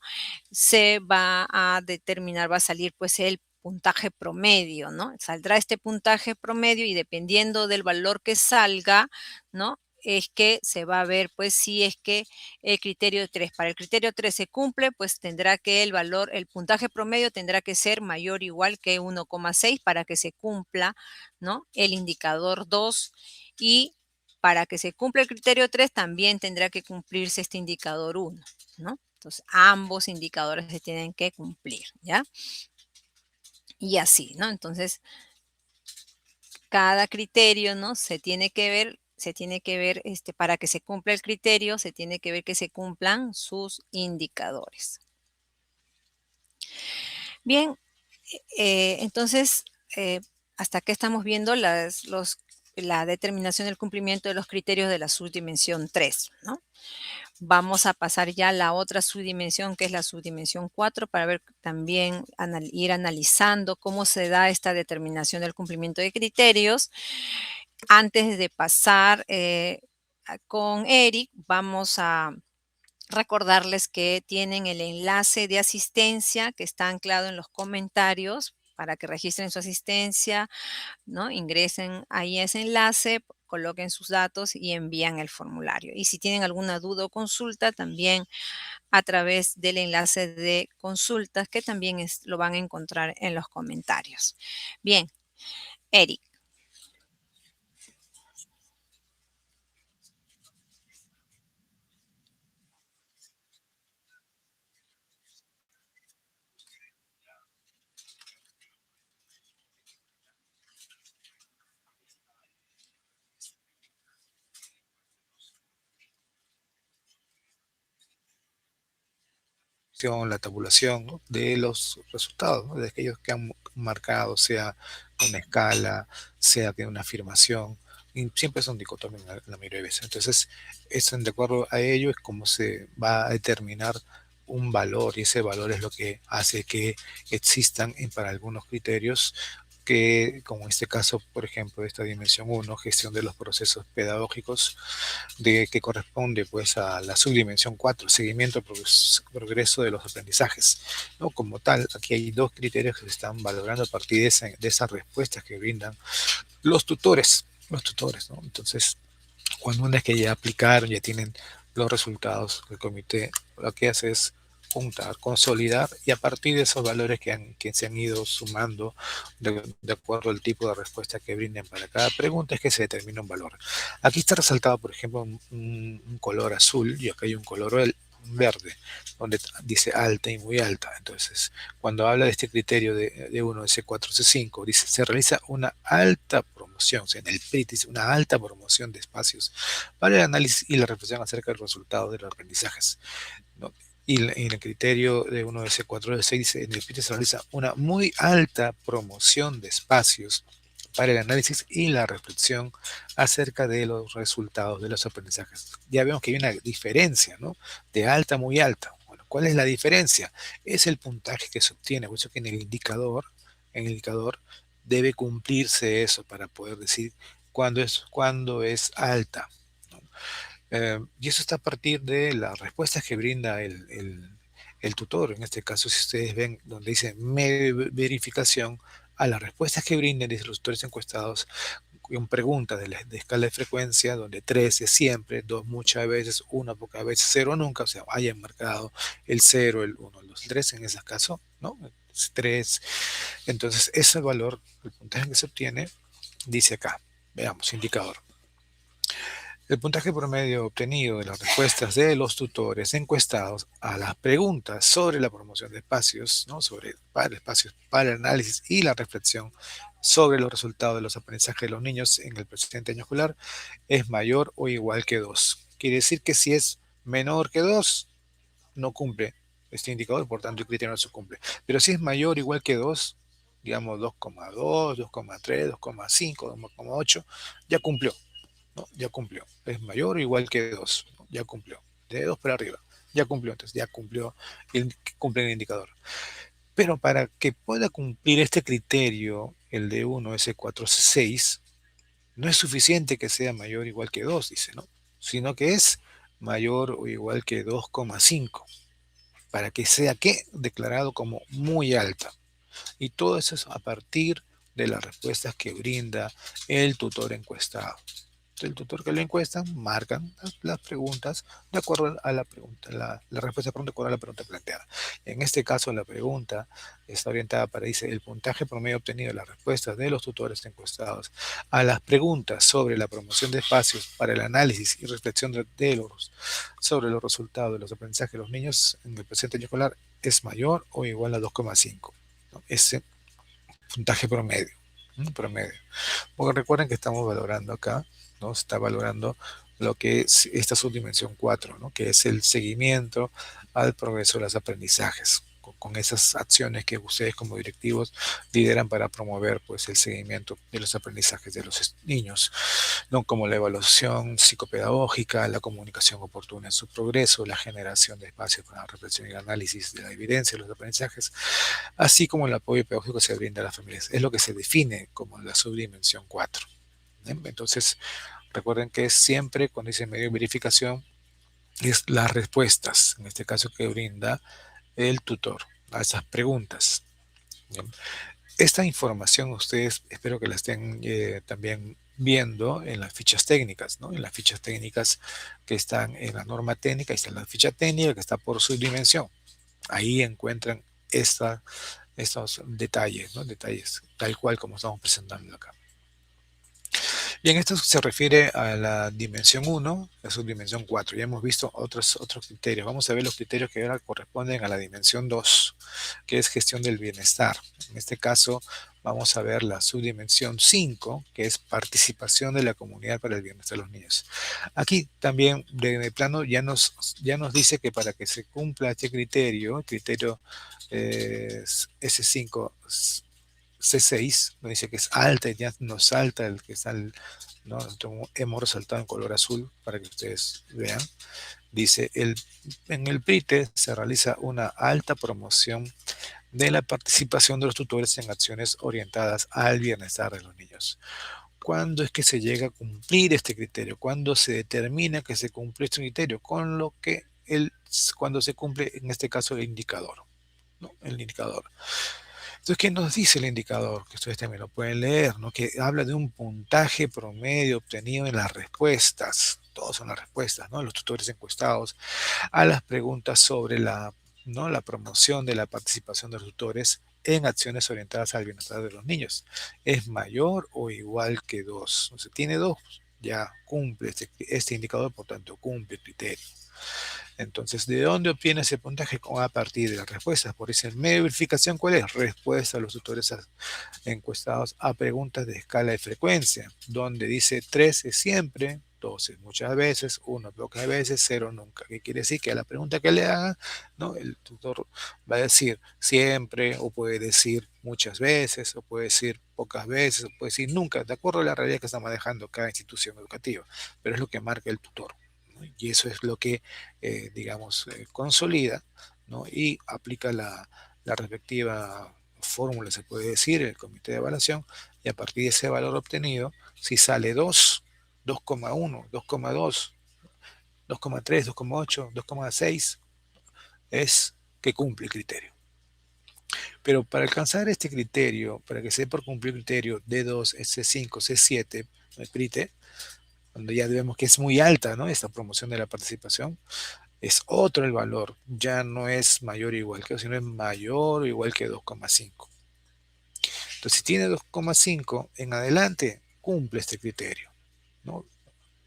Se va a determinar, va a salir pues el puntaje promedio, ¿no? Saldrá este puntaje promedio y dependiendo del valor que salga, ¿no? Es que se va a ver pues si es que el criterio 3, para el criterio 3 se cumple, pues tendrá que el puntaje promedio tendrá que ser mayor o igual que 1,6 para que se cumpla, ¿no? El indicador 2 y para que se cumpla el criterio 3 también tendrá que cumplirse este indicador 1, ¿no? Entonces, ambos indicadores se tienen que cumplir, ¿ya? Y así, ¿no? Entonces, cada criterio, ¿no? Se tiene que ver, para que se cumpla el criterio, se tiene que ver que se cumplan sus indicadores. Bien, entonces, hasta acá estamos viendo la determinación del cumplimiento de los criterios de la subdimensión 3, ¿no? Vamos a pasar ya a la otra subdimensión, que es la subdimensión 4, para ver también, ir analizando cómo se da esta determinación del cumplimiento de criterios. Antes de pasar con Eric, vamos a recordarles que tienen el enlace de asistencia que está anclado en los comentarios para que registren su asistencia, ¿no? Ingresen ahí ese enlace, coloquen sus datos y envían el formulario. Y si tienen alguna duda o consulta, también a través del enlace de consultas que también lo van a encontrar en los comentarios. Bien, Eric. La tabulación, ¿no? De los resultados, ¿no? De aquellos que han marcado, sea una escala, sea que una afirmación, y siempre son dicotomías la mayoría de veces. Entonces, de acuerdo a ello es como se va a determinar un valor y ese valor es lo que hace que existan para algunos criterios que, como en este caso, por ejemplo, de esta dimensión uno, gestión de los procesos pedagógicos, de que corresponde pues a la subdimensión 4, seguimiento del progreso de los aprendizajes, ¿no? Como tal, aquí hay dos criterios que se están valorando a partir de esas respuestas que brindan los tutores, ¿no? Entonces, cuando una vez que ya aplicaron, ya tienen los resultados, el comité lo que hace es juntar, consolidar, y a partir de esos valores que se han ido sumando de acuerdo al tipo de respuesta que brinden para cada pregunta, es que se determina un valor. Aquí está resaltado, por ejemplo, un color azul, y acá hay un color verde, donde dice alta y muy alta. Entonces, cuando habla de este criterio de 1, S4, C5, dice, se realiza una alta promoción, o sea, en el PRIT dice una alta promoción de espacios para el análisis y la reflexión acerca del resultado de los aprendizajes, ¿no? Y en el criterio de 1, S4, C6 dice, en el PRIT se realiza una muy alta promoción de espacios para el análisis y la reflexión acerca de los resultados de los aprendizajes. Ya vemos que hay una diferencia, ¿no? De alta a muy alta. Bueno, ¿cuál es la diferencia? Es el puntaje que se obtiene. Por eso que en el indicador debe cumplirse eso para poder decir cuándo es alta, ¿no? Y eso está a partir de las respuestas que brinda el tutor. En este caso, si ustedes ven donde dice medio de verificación, a las respuestas que brinden desde los tutores encuestados, con preguntas de escala de frecuencia, donde 3 es siempre, 2 muchas veces, 1 pocas veces, 0 nunca, o sea, hayan marcado el 0, el 1, el 2, el 3 en ese caso, ¿no? 3. Entonces, ese valor, el puntaje que se obtiene, dice acá, veamos, indicador. El puntaje promedio obtenido de las respuestas de los tutores encuestados a las preguntas sobre la promoción de espacios, ¿no? Para espacios para el análisis y la reflexión sobre los resultados de los aprendizajes de los niños en el presente año escolar es mayor o igual que 2. Quiere decir que si es menor que 2, no cumple este indicador, por tanto el criterio no se cumple. Pero si es mayor o igual que 2, digamos 2,2, 2,3, 2,5, 2,8, ya cumplió, ¿no? Ya cumplió. Es mayor o igual que 2, ¿no? Ya cumplió. De 2 para arriba, ya cumplió. Entonces ya cumple el indicador. Pero para que pueda cumplir este criterio, el de 1, S4, C6, no es suficiente que sea mayor o igual que 2, dice, ¿no? Sino que es mayor o igual que 2,5, para que sea, ¿qué? Declarado como muy alta. Y todo eso es a partir de las respuestas que brinda el tutor encuestado. El tutor que lo encuesta marca las preguntas de acuerdo a la pregunta, la respuesta de acuerdo a la pregunta planteada. En este caso, la pregunta está orientada para, dice, el puntaje promedio obtenido de las respuestas de los tutores encuestados a las preguntas sobre la promoción de espacios para el análisis y reflexión sobre los resultados de los aprendizajes de los niños en el presente año escolar es mayor o igual a 2,5, ¿no? Ese puntaje promedio, ¿no? Promedio. Porque recuerden que estamos valorando acá, ¿no? Se está valorando lo que es esta subdimensión 4, ¿no? Que es el seguimiento al progreso de los aprendizajes, con esas acciones que ustedes como directivos lideran para promover pues, el seguimiento de los aprendizajes de los niños, ¿no? Como la evaluación psicopedagógica, la comunicación oportuna en su progreso, la generación de espacios para la reflexión y el análisis de la evidencia de los aprendizajes, así como el apoyo pedagógico que se brinda a las familias. Es lo que se define como la subdimensión 4. Entonces, recuerden que siempre cuando dice medio de verificación es las respuestas, en este caso que brinda el tutor a esas preguntas. ¿Bien? Esta información ustedes espero que la estén también viendo en las fichas técnicas, ¿no? En las fichas técnicas que están en la norma técnica, ahí está la ficha técnica que está por subdimensión. Ahí encuentran estos detalles, ¿no? Detalles tal cual como estamos presentando acá. Bien, esto se refiere a la dimensión 1, la subdimensión 4. Ya hemos visto otros criterios. Vamos a ver los criterios que ahora corresponden a la dimensión 2, que es gestión del bienestar. En este caso, vamos a ver la subdimensión 5, que es participación de la comunidad para el bienestar de los niños. Aquí también, de plano, ya nos dice que para que se cumpla este criterio, el criterio S5, C6, nos dice que es alta, y ya nos salta el que está, ¿no? Entonces, hemos resaltado en color azul para que ustedes vean. Dice, en el PRITE se realiza una alta promoción de la participación de los tutores en acciones orientadas al bienestar de los niños. ¿Cuándo es que se llega a cumplir este criterio? ¿Cuándo se determina que se cumple este criterio? Cuando se cumple, en este caso, el indicador, ¿no? El indicador. Entonces, ¿qué nos dice el indicador? Que ustedes también lo pueden leer, ¿no? Que habla de un puntaje promedio obtenido en las respuestas. Todas son las respuestas, ¿no? Los tutores encuestados a las preguntas sobre ¿no? la promoción de la participación de los tutores en acciones orientadas al bienestar de los niños. ¿Es mayor o igual que 2? O sea, tiene 2, ya cumple este indicador, por tanto, cumple el criterio. Entonces, ¿de dónde obtiene ese puntaje? A partir de las respuestas. Por eso, el medio de verificación, ¿cuál es? Respuesta a los tutores encuestados a preguntas de escala de frecuencia, donde dice 3 es siempre, 2 es muchas veces, 1 pocas veces, 0 nunca. ¿Qué quiere decir? Que a la pregunta que le hagan, ¿no? El tutor va a decir siempre, o puede decir muchas veces, o puede decir pocas veces, o puede decir nunca, de acuerdo a la realidad que está manejando cada institución educativa. Pero es lo que marca el tutor, ¿no? Y eso es lo que, digamos, consolida, ¿no? Y aplica la respectiva fórmula, se puede decir, el comité de evaluación, y a partir de ese valor obtenido, si sale 2, 2,1, 2,2, 2,3, 2,8, 2,6, es que cumple el criterio. Pero para alcanzar este criterio, para que se dé por cumplir el criterio D2, C5, C7, el PRITE, donde ya vemos que es muy alta, ¿no? Esta promoción de la participación, es otro el valor, ya no es mayor o igual que, sino es mayor o igual que 2,5. Entonces, si tiene 2,5 en adelante, cumple este criterio, ¿no?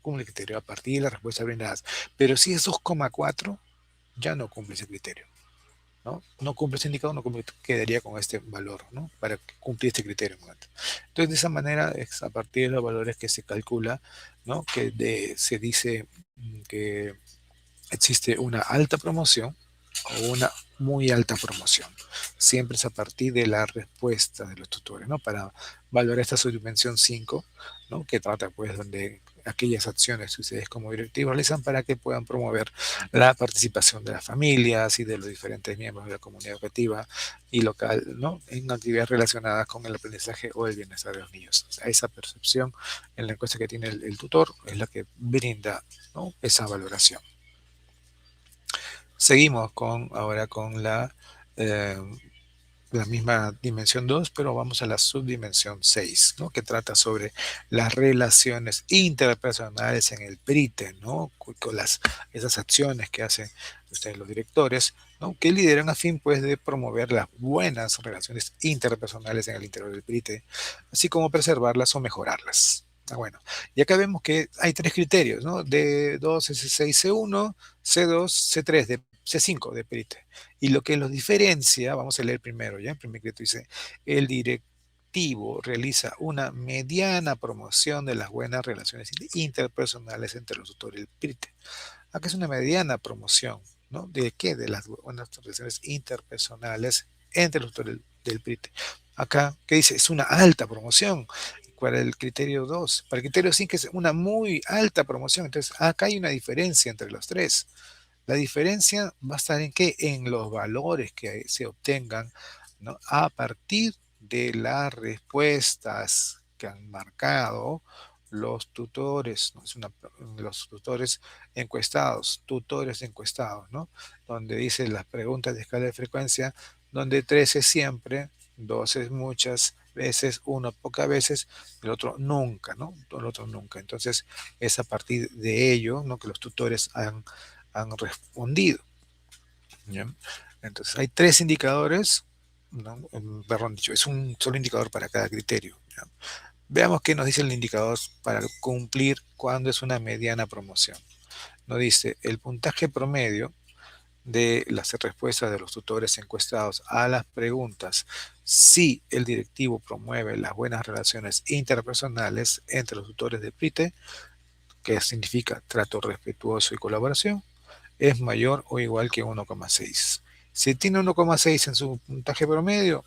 Cumple el criterio a partir de las respuestas brindadas. Pero si es 2,4, ya no cumple ese criterio, ¿no? No cumple ese indicador, no cumple, quedaría con este valor, ¿no? Para cumplir este criterio. Entonces, de esa manera, es a partir de los valores que se calcula, ¿no? Se dice que existe una alta promoción o una muy alta promoción. Siempre es a partir de la respuesta de los tutores, ¿no? Para valorar esta subdimensión 5, ¿no? Que trata, pues, de aquellas acciones que ustedes como directivos realizan para que puedan promover la participación de las familias y de los diferentes miembros de la comunidad educativa y local, ¿no? En actividades relacionadas con el aprendizaje o el bienestar de los niños. O sea, esa percepción en la encuesta que tiene el tutor es la que brinda, ¿no? Esa valoración. Seguimos ahora con la misma dimensión 2, pero vamos a la subdimensión 6, ¿no? Que trata sobre las relaciones interpersonales en el PRITE, ¿no? Con esas acciones que hacen ustedes los directores, ¿no? Que lideran a fin, pues, de promover las buenas relaciones interpersonales en el interior del PRITE, así como preservarlas o mejorarlas. Bueno, y acá vemos que hay 3 criterios, ¿no? D2, S6, C1, C2, C3, C5 de PRITE. Y lo que los diferencia, vamos a leer primero, ¿ya? El primer criterio dice, el directivo realiza una mediana promoción de las buenas relaciones interpersonales entre los tutores del PRITE. Acá es una mediana promoción, ¿no? ¿De qué? De las buenas relaciones interpersonales entre los tutores del PRITE. Acá, ¿qué dice? Es una alta promoción. Para el criterio 2. Para el criterio 5 es una muy alta promoción. Entonces, acá hay una diferencia entre los tres. La diferencia va a estar en qué? En los valores que se obtengan, ¿no? A partir de las respuestas que han marcado los tutores, ¿no? Los tutores encuestados, ¿no? Donde dice las preguntas de escala de frecuencia, donde 3 es siempre, 2 es muchas veces, 1 pocas veces, el otro nunca, ¿no? El otro nunca. Entonces, es a partir de ello, ¿no? Que los tutores han respondido, ¿ya? Entonces hay 3 indicadores, ¿no? Perdón, dicho, es un solo indicador para cada criterio, ¿ya? Veamos qué nos dice el indicador para cumplir cuando es una mediana promoción. Nos dice el puntaje promedio de las respuestas de los tutores encuestados a las preguntas si el directivo promueve las buenas relaciones interpersonales entre los tutores de PRITE, que significa trato respetuoso y colaboración, es mayor o igual que 1,6. Si tiene 1,6 en su puntaje promedio,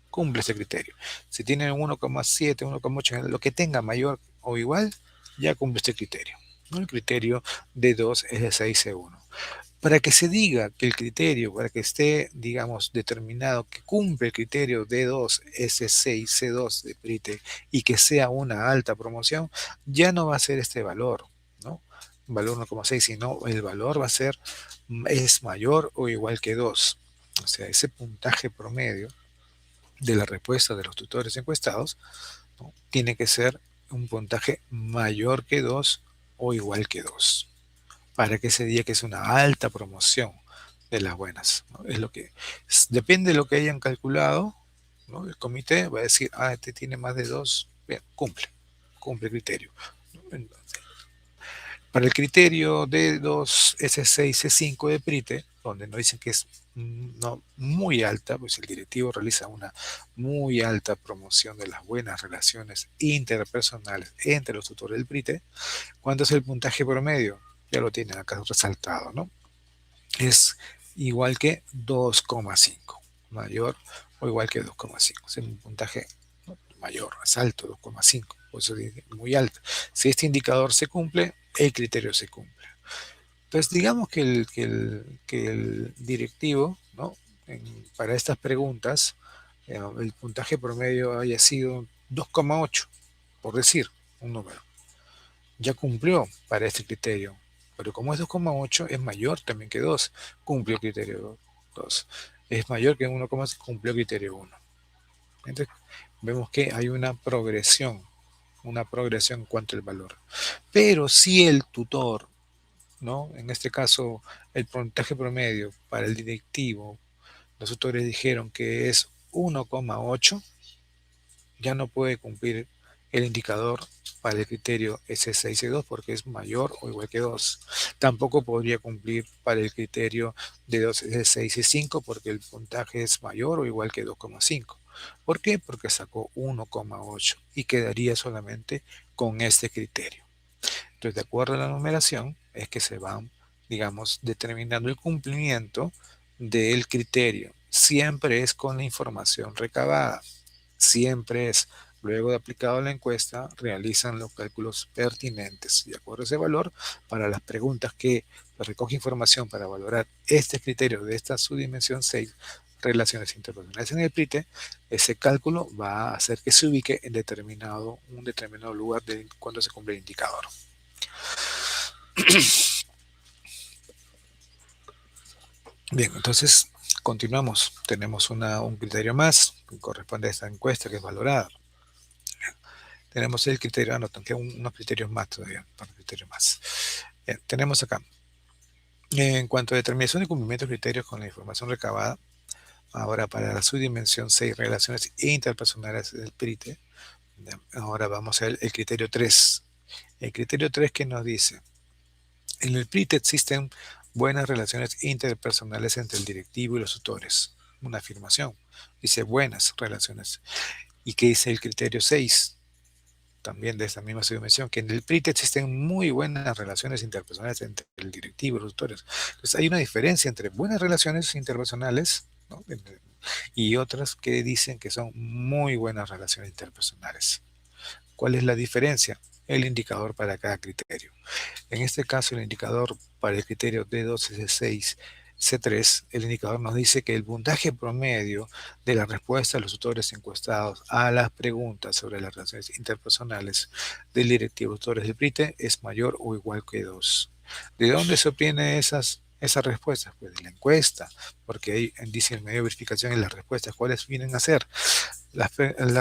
cumple ese criterio. Si tiene 1,7, 1,8, lo que tenga mayor o igual, ya cumple este criterio, ¿no? El criterio D2 es de 6 C1. Para que se diga que el criterio, para que esté, digamos, determinado que cumple el criterio D2, S6, C2 de PRITE y que sea una alta promoción, ya no va a ser este valor, ¿no? Valor 1,6, sino el valor va a ser, es mayor o igual que 2. O sea, ese puntaje promedio de la respuesta de los tutores encuestados, ¿no?, tiene que ser un puntaje mayor que 2 o igual que 2 para que se diga que es una alta promoción de las buenas, ¿no? Es lo que depende de lo que hayan calculado, ¿no? El comité va a decir, ah, este tiene más de 2, bien, cumple el criterio, ¿no? Entonces, para el criterio de 2 S6, C5 de PRITE, donde nos dicen que es no, muy alta, pues el directivo realiza una muy alta promoción de las buenas relaciones interpersonales entre los tutores del PRITE. ¿Cuánto es el puntaje promedio? Ya lo tienen acá resaltado, ¿no? Es igual que 2,5, mayor o igual que 2,5. Es un puntaje, ¿no?, mayor, es alto, 2,5, por eso es muy alto. Si este indicador se cumple, el criterio se cumple. Entonces, digamos que el directivo, ¿no?, para estas preguntas, el puntaje promedio haya sido 2,8, por decir un número. Ya cumplió para este criterio, pero como es 2,8, es mayor también que 2, cumplió el criterio 2. Es mayor que 1,5, cumplió el criterio 1. Entonces, vemos que hay una progresión en cuanto al valor. Pero si el tutor, ¿no?, en este caso, el puntaje promedio para el directivo, los tutores dijeron que es 1,8, ya no puede cumplir el indicador para el criterio S6C2 porque es mayor o igual que 2. Tampoco podría cumplir para el criterio de 2S6C5 porque el puntaje es mayor o igual que 2,5. ¿Por qué? Porque sacó 1,8 y quedaría solamente con este criterio. Entonces, de acuerdo a la numeración, es que se van, digamos, determinando el cumplimiento del criterio. Siempre es con la información recabada. Siempre es, luego de aplicado la encuesta, realizan los cálculos pertinentes de acuerdo a ese valor para las preguntas que recoge información para valorar este criterio de esta subdimensión 6, relaciones interpersonales en el PRITE. Ese cálculo va a hacer que se ubique en un determinado lugar de cuando se cumple el indicador. Bien, entonces continuamos. Tenemos un criterio más que corresponde a esta encuesta que es valorada. Tenemos el criterio, no, unos criterios más todavía, un criterio más. Bien, tenemos acá. En cuanto a determinación de cumplimiento de criterios con la información recabada, ahora para la subdimensión 6, relaciones interpersonales del PRITE, ahora vamos a ver el criterio 3. El criterio 3 que nos dice, en el PRITE existen buenas relaciones interpersonales entre el directivo y los tutores. Una afirmación. Dice buenas relaciones. ¿Y qué dice el criterio 6? También de esta misma subdimensión, que en el PRITE existen muy buenas relaciones interpersonales entre el directivo y los tutores. Entonces hay una diferencia entre buenas relaciones interpersonales, ¿no?, y otras que dicen que son muy buenas relaciones interpersonales. ¿Cuál es la diferencia? El indicador para cada criterio. En este caso, el indicador para el criterio D2, S6, C3, el indicador nos dice que el puntaje promedio de la respuesta de los tutores encuestados a las preguntas sobre las relaciones interpersonales del directivo de tutores del PRITE es mayor o igual que 2. ¿De dónde se obtienen esas respuestas? Pues de la encuesta, porque ahí dice el medio de verificación en las respuestas. ¿Cuáles vienen a ser? Las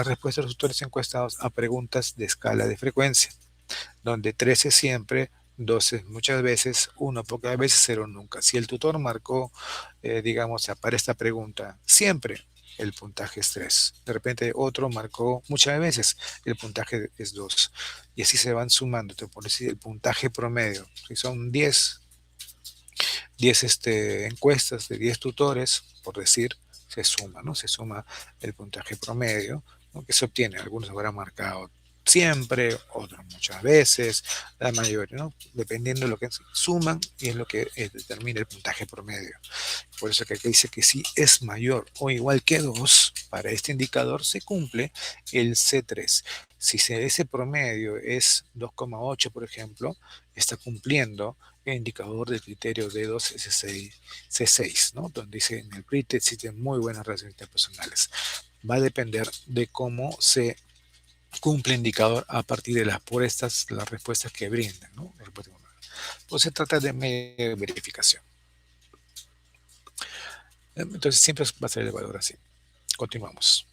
respuestas de los tutores encuestados a preguntas de escala de frecuencia, donde 13 siempre, 12 muchas veces, 1 pocas veces, 0 nunca. Si el tutor marcó, digamos, para esta pregunta, siempre, el puntaje es 3. De repente otro marcó muchas veces, el puntaje es 2. Y así se van sumando, por decir, el puntaje promedio. Si son 10 encuestas de 10 tutores, por decir, se suma, ¿no? Se suma el puntaje promedio, ¿no?, que se obtiene. Algunos habrán marcado siempre, otros muchas veces, la mayoría, ¿no? Dependiendo de lo que suman y es lo que determina el puntaje promedio. Por eso que aquí dice que si es mayor o igual que 2, para este indicador se cumple el C3. Si ese promedio es 2,8, por ejemplo, está cumpliendo el indicador del criterio D2C6, ¿no? Donde dice en el PRITE existen muy buenas relaciones interpersonales. Va a depender de cómo se cumple el indicador a partir de las respuestas que brindan, ¿no? Pues se trata de verificación. Entonces siempre va a ser el valor así. Continuamos.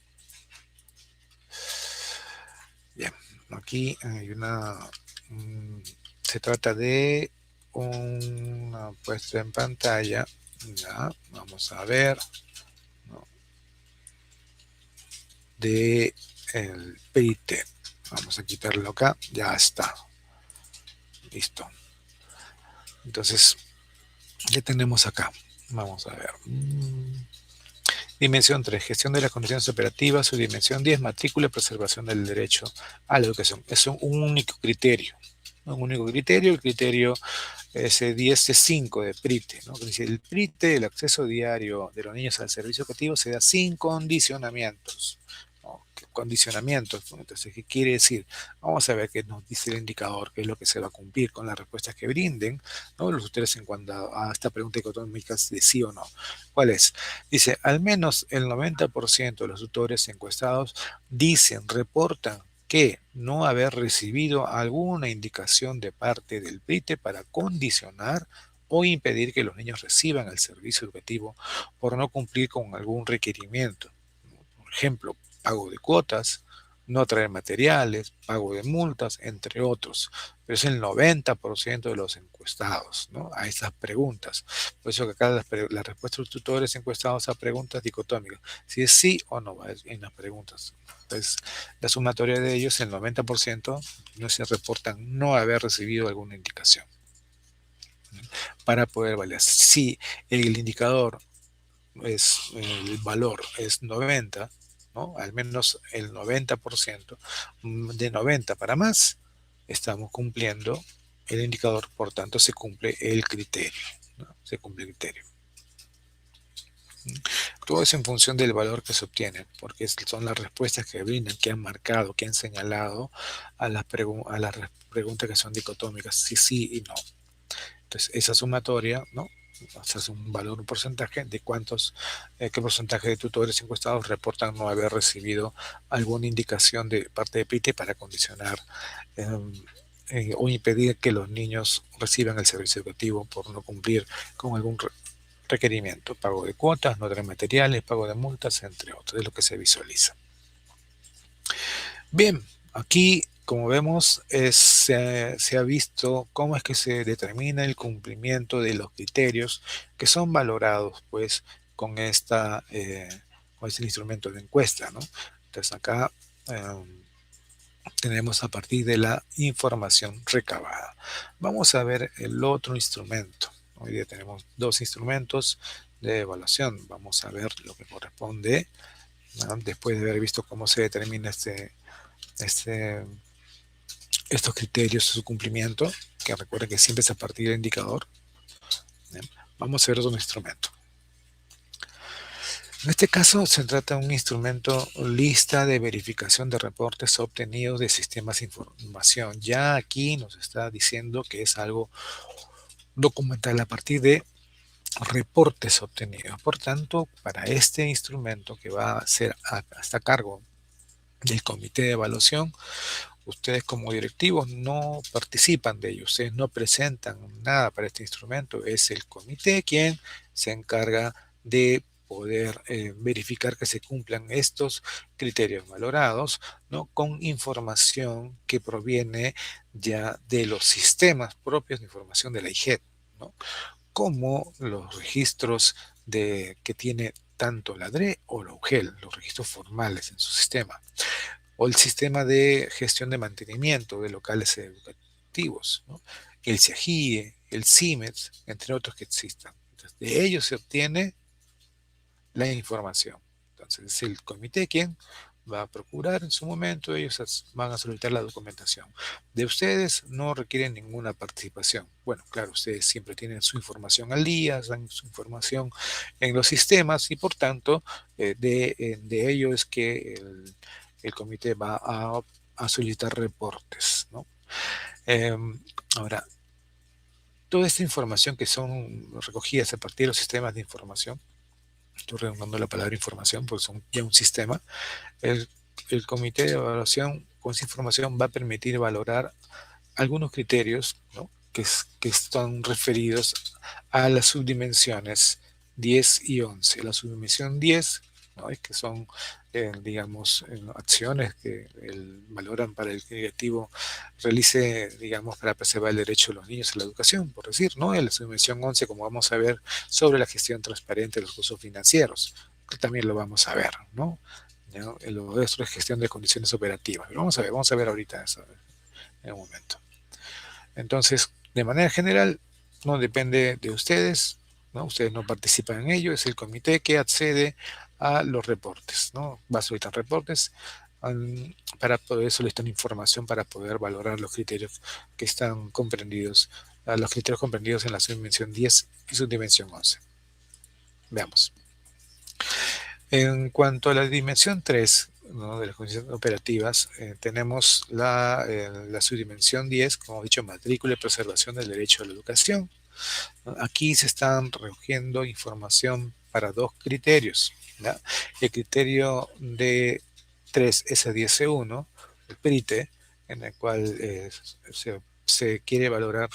Bien, aquí hay se trata de una puesta en pantalla. Ya, vamos a ver, ¿no? De el PIT. Vamos a quitarlo acá. Ya está. Listo. Entonces, ¿qué tenemos acá? Vamos a ver. Dimensión 3, gestión de las condiciones operativas. Su dimensión 10, matrícula y preservación del derecho a la educación. Es un único criterio. Un único criterio, el criterio S10C5 de PRITE, ¿no? Dice, el PRITE, el acceso diario de los niños al servicio educativo, se da sin condicionamientos. ¿No? Condicionamientos. Entonces, ¿qué quiere decir? Vamos a ver qué nos dice el indicador, qué es lo que se va a cumplir con las respuestas que brinden, ¿no? Los tutores en cuanto a esta pregunta económica de sí o no. ¿Cuál es? Dice, al menos el 90% de los tutores encuestados reportan que no haber recibido alguna indicación de parte del PRITE para condicionar o impedir que los niños reciban el servicio educativo por no cumplir con algún requerimiento. Por ejemplo, pago de cuotas, no traer materiales, pago de multas, entre otros. Pero es el 90% de los encuestados, ¿no? A estas preguntas. Por eso que acá las respuestas de los tutores encuestados a preguntas dicotómicas. Si es sí o no en las preguntas. Entonces, la sumatoria de ellos, el 90%, no se reportan no haber recibido alguna indicación, ¿no? Para poder validar. Si el indicador el valor es 90, ¿no? Al menos el 90%, de 90 para más, estamos cumpliendo el indicador, por tanto se cumple el criterio, ¿no? Se cumple el criterio. Todo es en función del valor que se obtiene, porque son las respuestas que brindan, que han marcado, que han señalado a las preguntas que son dicotómicas, sí, sí y no. Entonces, esa sumatoria, ¿no? Se hace un valor, un porcentaje de qué porcentaje de tutores encuestados reportan no haber recibido alguna indicación de parte de PITE para condicionar o impedir que los niños reciban el servicio educativo por no cumplir con algún requerimiento, pago de cuotas, no traer materiales, pago de multas, entre otros, es lo que se visualiza. Bien, aquí, como vemos, se ha visto cómo es que se determina el cumplimiento de los criterios que son valorados, pues, con este instrumento de encuesta, ¿no? Entonces, acá tenemos a partir de la información recabada. Vamos a ver el otro instrumento. Hoy día tenemos dos instrumentos de evaluación. Vamos a ver lo que corresponde, ¿no? Después de haber visto cómo se determina estos criterios, su cumplimiento, que recuerden que siempre es a partir del indicador. Bien, vamos a ver otro instrumento. En este caso se trata de un instrumento lista de verificación de reportes obtenidos de sistemas de información. Ya aquí nos está diciendo que es algo documental a partir de reportes obtenidos. Por tanto, para este instrumento que va a ser hasta cargo del comité de evaluación, ustedes como directivos no participan de ello, ustedes no presentan nada para este instrumento, es el comité quien se encarga de poder verificar que se cumplan estos criterios valorados, ¿no? Con información que proviene ya de los sistemas propios de información de la IGED, ¿no? Como los registros que tiene tanto la DRE o la UGEL, los registros formales en su sistema, o el sistema de gestión de mantenimiento de locales educativos, ¿no? El CIAGIE, el CIMET, entre otros que existan. Entonces, de ellos se obtiene la información. Entonces, es el comité quien va a procurar en su momento, ellos van a solicitar la documentación. De ustedes no requieren ninguna participación. Bueno, claro, ustedes siempre tienen su información al día, dan su información en los sistemas y por tanto de ello es que el comité va a a solicitar reportes, ¿no? Ahora, toda esta información que son recogidas a partir de los sistemas de información, estoy redundando la palabra información porque son ya un sistema, el, el comité de evaluación con esa información va a permitir valorar algunos criterios, ¿no? que están referidos a las subdimensiones 10 y 11. La subdimensión 10, ¿no? Es que son, digamos, acciones que valoran para el directivo realice, digamos, para preservar el derecho de los niños a la educación, por decir, ¿no? En la subdimensión 11, como vamos a ver, sobre la gestión transparente de los recursos financieros, que también lo vamos a ver, ¿no? ¿No? Lo de esto es gestión de condiciones operativas. Pero vamos a ver ahorita eso en un momento. Entonces, de manera general, no depende de ustedes, ¿no? Ustedes no participan en ello, es el comité que accede a los reportes, ¿no? Va a solicitar reportes para poder solicitar información para poder valorar los criterios que están comprendidos, los criterios comprendidos en la subdimensión 10 y subdimensión 11. Veamos. En cuanto a la dimensión 3, ¿no? De las condiciones operativas, tenemos la subdimensión 10, como he dicho, matrícula y preservación del derecho a la educación. Aquí se están recogiendo información para dos criterios, ¿ya? El criterio de 3S10C1, el PRITE, en el cual se quiere valorar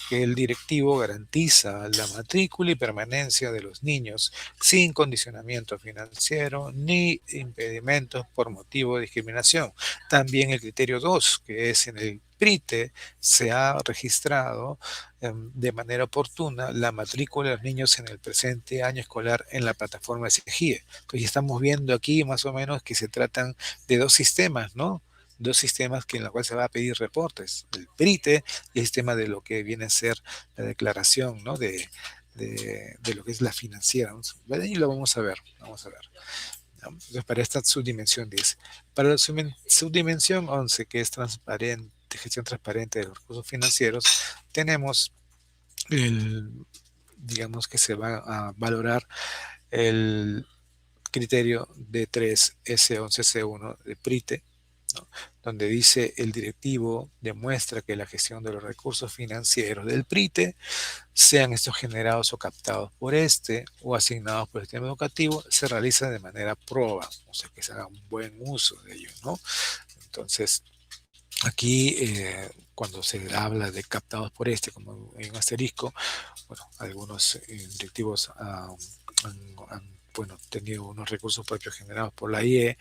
que el directivo garantiza la matrícula y permanencia de los niños sin condicionamiento financiero ni impedimentos por motivo de discriminación. También el criterio 2, que es en el PRITE, se ha registrado de manera oportuna la matrícula de los niños en el presente año escolar en la plataforma de CEGIE. Entonces estamos viendo aquí más o menos que se tratan de dos sistemas, ¿no? Dos sistemas en los cuales se va a pedir reportes, el PRITE y el sistema de lo que viene a ser la declaración, ¿no? De lo que es la financiera. Y lo vamos a ver, vamos a ver. Entonces, para esta subdimensión 10. Para la subdimensión 11, que es transparente, gestión transparente de los recursos financieros, tenemos digamos que se va a valorar el criterio de 3S11C1 de PRITE, ¿no? Donde dice el directivo demuestra que la gestión de los recursos financieros del PRITE, sean estos generados o captados por este o asignados por el sistema educativo, se realiza de manera proba, o sea, que se haga un buen uso de ellos, ¿no? Entonces, aquí, cuando se habla de captados por este, como en un asterisco, bueno, algunos directivos bueno, tenido unos recursos propios generados por la IE,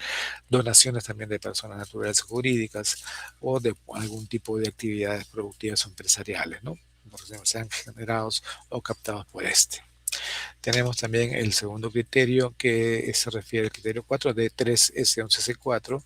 donaciones también de personas naturales o jurídicas, o de algún tipo de actividades productivas o empresariales, ¿no? Por ejemplo, sean generados o captados por este. Tenemos también el segundo criterio, que se refiere al criterio 4 de 3S11C4,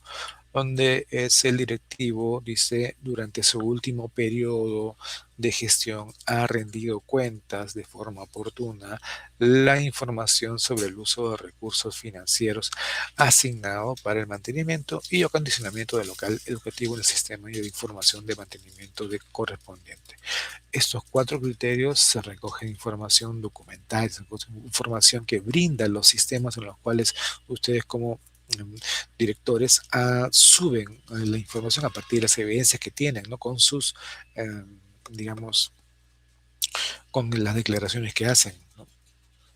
donde es el directivo, dice, durante su último periodo de gestión ha rendido cuentas de forma oportuna la información sobre el uso de recursos financieros asignado para el mantenimiento y acondicionamiento del local educativo en el sistema de información de mantenimiento correspondiente. Estos cuatro criterios se recogen información documental, información que brindan los sistemas en los cuales ustedes como directores suben la información a partir de las evidencias que tienen, ¿no? Con sus, digamos, con las declaraciones que hacen, ¿no?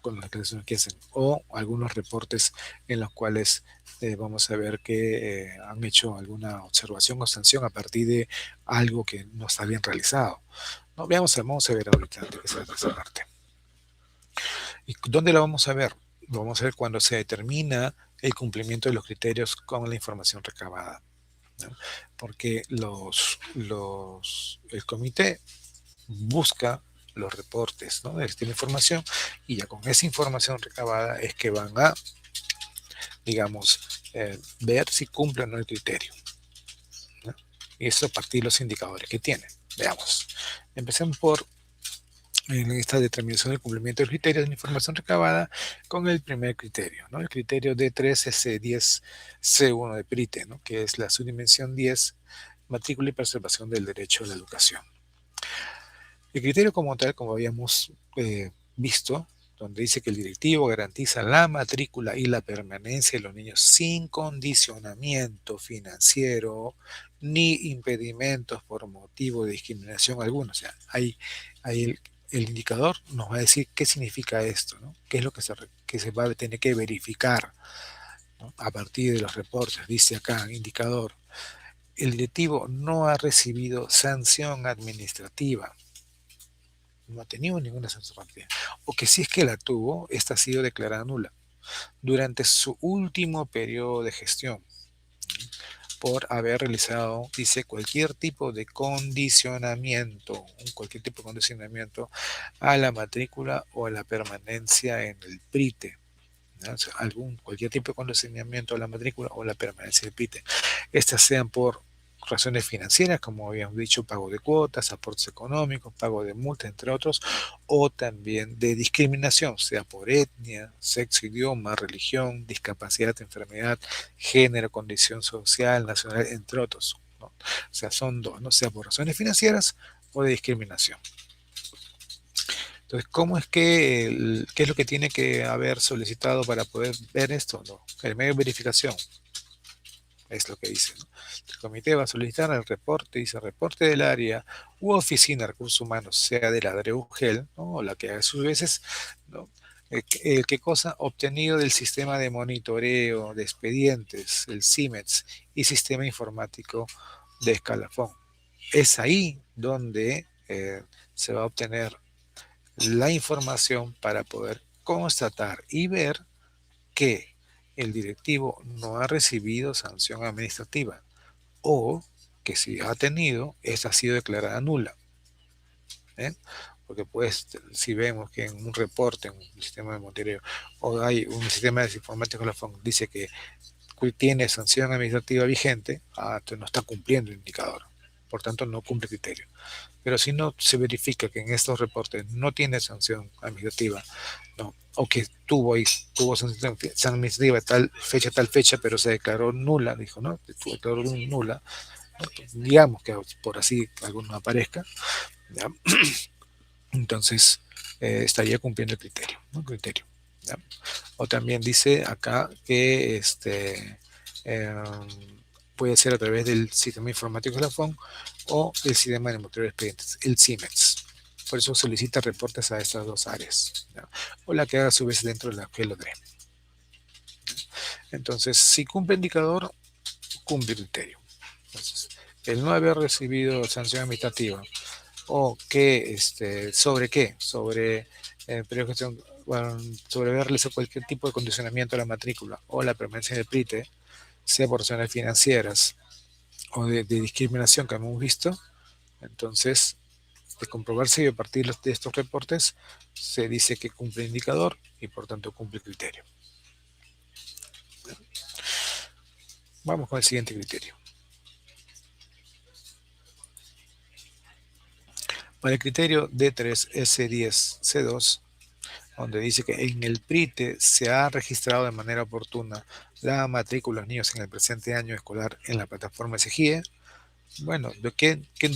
Con las declaraciones que hacen, o algunos reportes en los cuales vamos a ver que han hecho alguna observación o sanción a partir de algo que no está bien realizado. No, vamos a ver ahorita de qué se trata esa parte. ¿Y dónde lo vamos a ver? Lo vamos a ver cuando se determina el cumplimiento de los criterios con la información recabada, ¿no? Porque el comité busca los reportes, ¿no? De esta información, y ya con esa información recabada es que van a, digamos, ver si cumple o no el criterio, ¿no? Y eso a partir de los indicadores que tiene. Veamos. Empecemos por en esta determinación del cumplimiento de los criterios de la información recabada con el primer criterio, ¿no? El criterio de 3S10C1 de PRITE, ¿no? Que es la subdimensión 10, matrícula y preservación del derecho a la educación. El criterio como tal, como habíamos visto, donde dice que el directivo garantiza la matrícula y la permanencia de los niños sin condicionamiento financiero ni impedimentos por motivo de discriminación alguna. O sea, ahí el indicador nos va a decir qué significa esto, ¿no? Qué es lo que se va a tener que verificar, ¿no? A partir de los reportes. Dice acá, indicador, el directivo no ha recibido sanción administrativa, no ha tenido ninguna sanción administrativa, o que si es que la tuvo, esta ha sido declarada nula durante su último periodo de gestión por haber realizado, dice, cualquier tipo de condicionamiento, cualquier tipo de condicionamiento a la matrícula o a la permanencia en el PRITE, ¿no? O sea, cualquier tipo de condicionamiento a la matrícula o la permanencia del PRITE. Estas sean por razones financieras, como habíamos dicho, pago de cuotas, aportes económicos, pago de multas, entre otros, o también de discriminación, sea por etnia, sexo, idioma, religión, discapacidad, enfermedad, género, condición social, nacional, entre otros, ¿no? O sea, son dos, ¿no? Sea por razones financieras o de discriminación. Entonces, ¿cómo es que, qué es lo que tiene que haber solicitado para poder ver esto? ¿No? El medio de verificación, es lo que dice, ¿no? El comité va a solicitar el reporte, dice reporte del área u oficina de recursos humanos, sea de la DREUGEL, ¿no? O la que a sus veces, ¿no? ¿Qué cosa? Obtenido del sistema de monitoreo de expedientes, el CIMEX, y sistema informático de escalafón. Es ahí donde se va a obtener la información para poder constatar y ver que el directivo no ha recibido sanción administrativa o que si ha tenido, esta ha sido declarada nula. ¿Eh? Porque pues si vemos que en un reporte, en un sistema de monitoreo, o hay un sistema de informático dice que tiene sanción administrativa vigente, entonces no está cumpliendo el indicador. Por tanto, no cumple criterio. Pero si no se verifica que en estos reportes no tiene sanción administrativa, ¿no? O que tuvo sanción administrativa tal fecha, pero se declaró nula, dijo, ¿no? Se declaró nula, ¿no? Digamos que por así alguno aparezca, ¿ya? Entonces estaría cumpliendo el criterio, ¿no? Criterio, ¿ya? O también dice acá que eh, puede ser a través del sistema informático de la FON o el sistema de monitoreo de expedientes, el CIMEX. Por eso solicita reportes a estas dos áreas, ¿no? O la que haga a su vez dentro de la GELODRE. Entonces, si cumple indicador, cumple criterio. Entonces, el no haber recibido sanción administrativa o que, ¿sobre qué? Sobre bueno, sobre haber realizado cualquier tipo de condicionamiento a la matrícula o la permanencia del PRITE, sea por razones financieras o de discriminación que hemos visto, entonces, de comprobarse y a partir de estos reportes, se dice que cumple indicador y por tanto cumple criterio. Vamos con el siguiente criterio. Para el criterio D3S10C2, donde dice que en el PRITE se ha registrado de manera oportuna la matrícula de los niños en el presente año escolar en la plataforma SEGIE. Bueno,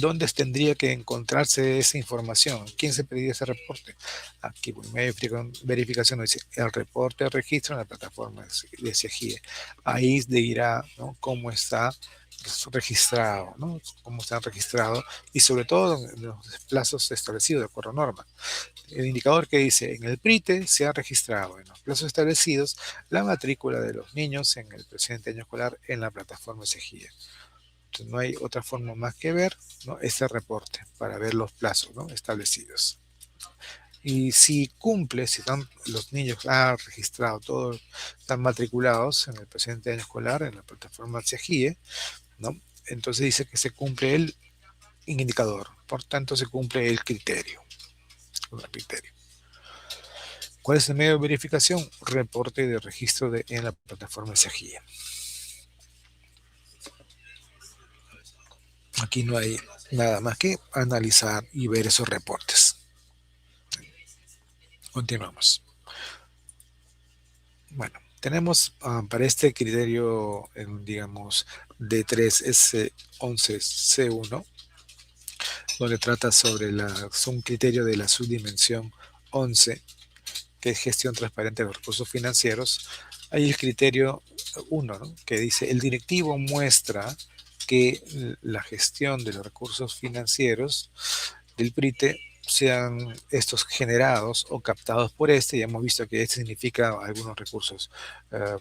¿dónde tendría que encontrarse esa información? ¿Quién se pediría ese reporte? Aquí, por medio de verificación, dice el reporte de registro en la plataforma de SEGIE. Ahí dirá, ¿no?, cómo está registrado, ¿no? Cómo está registrado y sobre todo en los plazos establecidos de acuerdo a norma. El indicador que dice en el PRITE se ha registrado en los plazos establecidos la matrícula de los niños en el presente año escolar en la plataforma SEGIE. Entonces, no hay otra forma más que ver, ¿no?, este reporte para ver los plazos, ¿no?, establecidos. Y si cumple, si están, los niños han registrado, todos están matriculados en el presente año escolar en la plataforma SEGIE, ¿no?, entonces dice que se cumple el indicador, por tanto se cumple el criterio. ¿Cuál es el medio de verificación? Reporte de registro en la plataforma SEGIE. Aquí no hay nada más que analizar y ver esos reportes. Continuamos. Bueno, tenemos para este criterio, digamos, D3S11C1, donde trata sobre un criterio de la subdimensión 11, que es gestión transparente de los recursos financieros, hay el criterio 1, ¿no? Que dice, el directivo muestra que la gestión de los recursos financieros del PRITE sean estos generados o captados por este. Ya hemos visto que este significa algunos recursos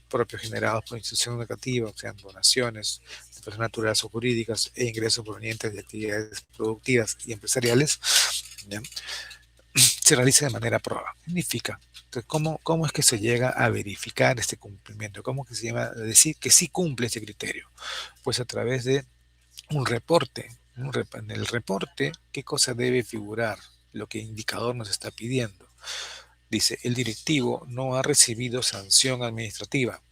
propios generados por institución educativa, o sean donaciones de personas naturales o jurídicas e ingresos provenientes de actividades productivas y empresariales, ¿ya? Se realiza de manera probada. Significa, entonces, ¿cómo es que se llega a verificar este cumplimiento? ¿Cómo que se llama a decir que sí cumple este criterio? Pues a través de un reporte. En el reporte, ¿qué cosa debe figurar? Lo que el indicador nos está pidiendo. Dice, el directivo no ha recibido sanción administrativa.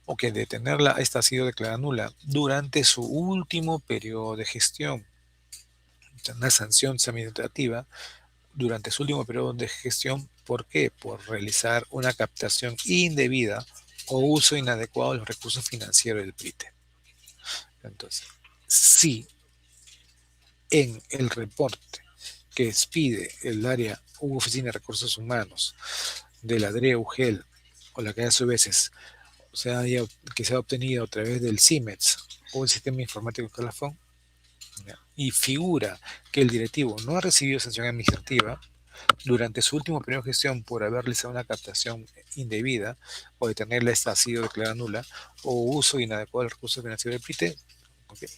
O que de tenerla, esta ha sido declarada nula durante su último periodo de gestión. Una sanción administrativa durante su último periodo de gestión. ¿Por qué? Por realizar una captación indebida o uso inadecuado de los recursos financieros del PRITE. Entonces, si en el reporte que expide el área Oficina de Recursos Humanos de la DRE UGEL, o la que a su vez que se ha obtenido a través del CIMEX o el Sistema Informático Escalafón, y figura que el directivo no ha recibido sanción administrativa durante su último periodo de gestión por haber realizado una captación indebida o de tenerla esta ha sido declarada nula o uso inadecuado del recurso financiero del PRITE, ¿okay?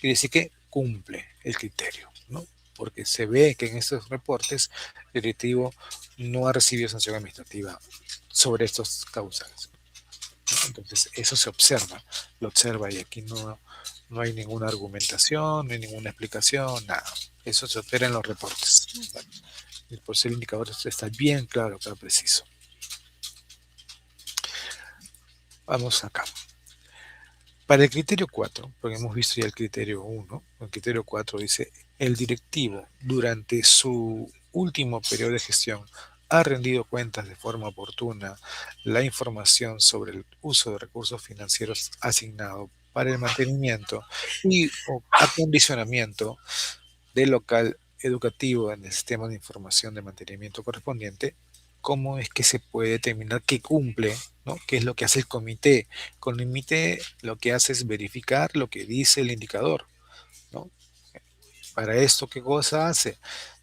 Quiere decir que cumple el criterio, ¿no? Porque se ve que en estos reportes el directivo no ha recibido sanción administrativa sobre estos causales, ¿no? Entonces eso se observa, lo observa y aquí no hay ninguna argumentación, no hay ninguna explicación, nada. Eso se opera en los reportes, ¿vale? Y por eso el indicador está bien claro, claro, preciso. Vamos acá. Para el criterio 4, porque hemos visto ya el criterio 1, el criterio 4 dice, el directivo durante su último periodo de gestión ha rendido cuentas de forma oportuna la información sobre el uso de recursos financieros asignado para el mantenimiento y o acondicionamiento del local educativo en el sistema de información de mantenimiento correspondiente. ¿Cómo es que se puede determinar que cumple, ¿no? ¿Qué es lo que hace el comité? Con el comité lo que hace es verificar lo que dice el indicador, ¿no? Para esto, ¿qué cosa hace?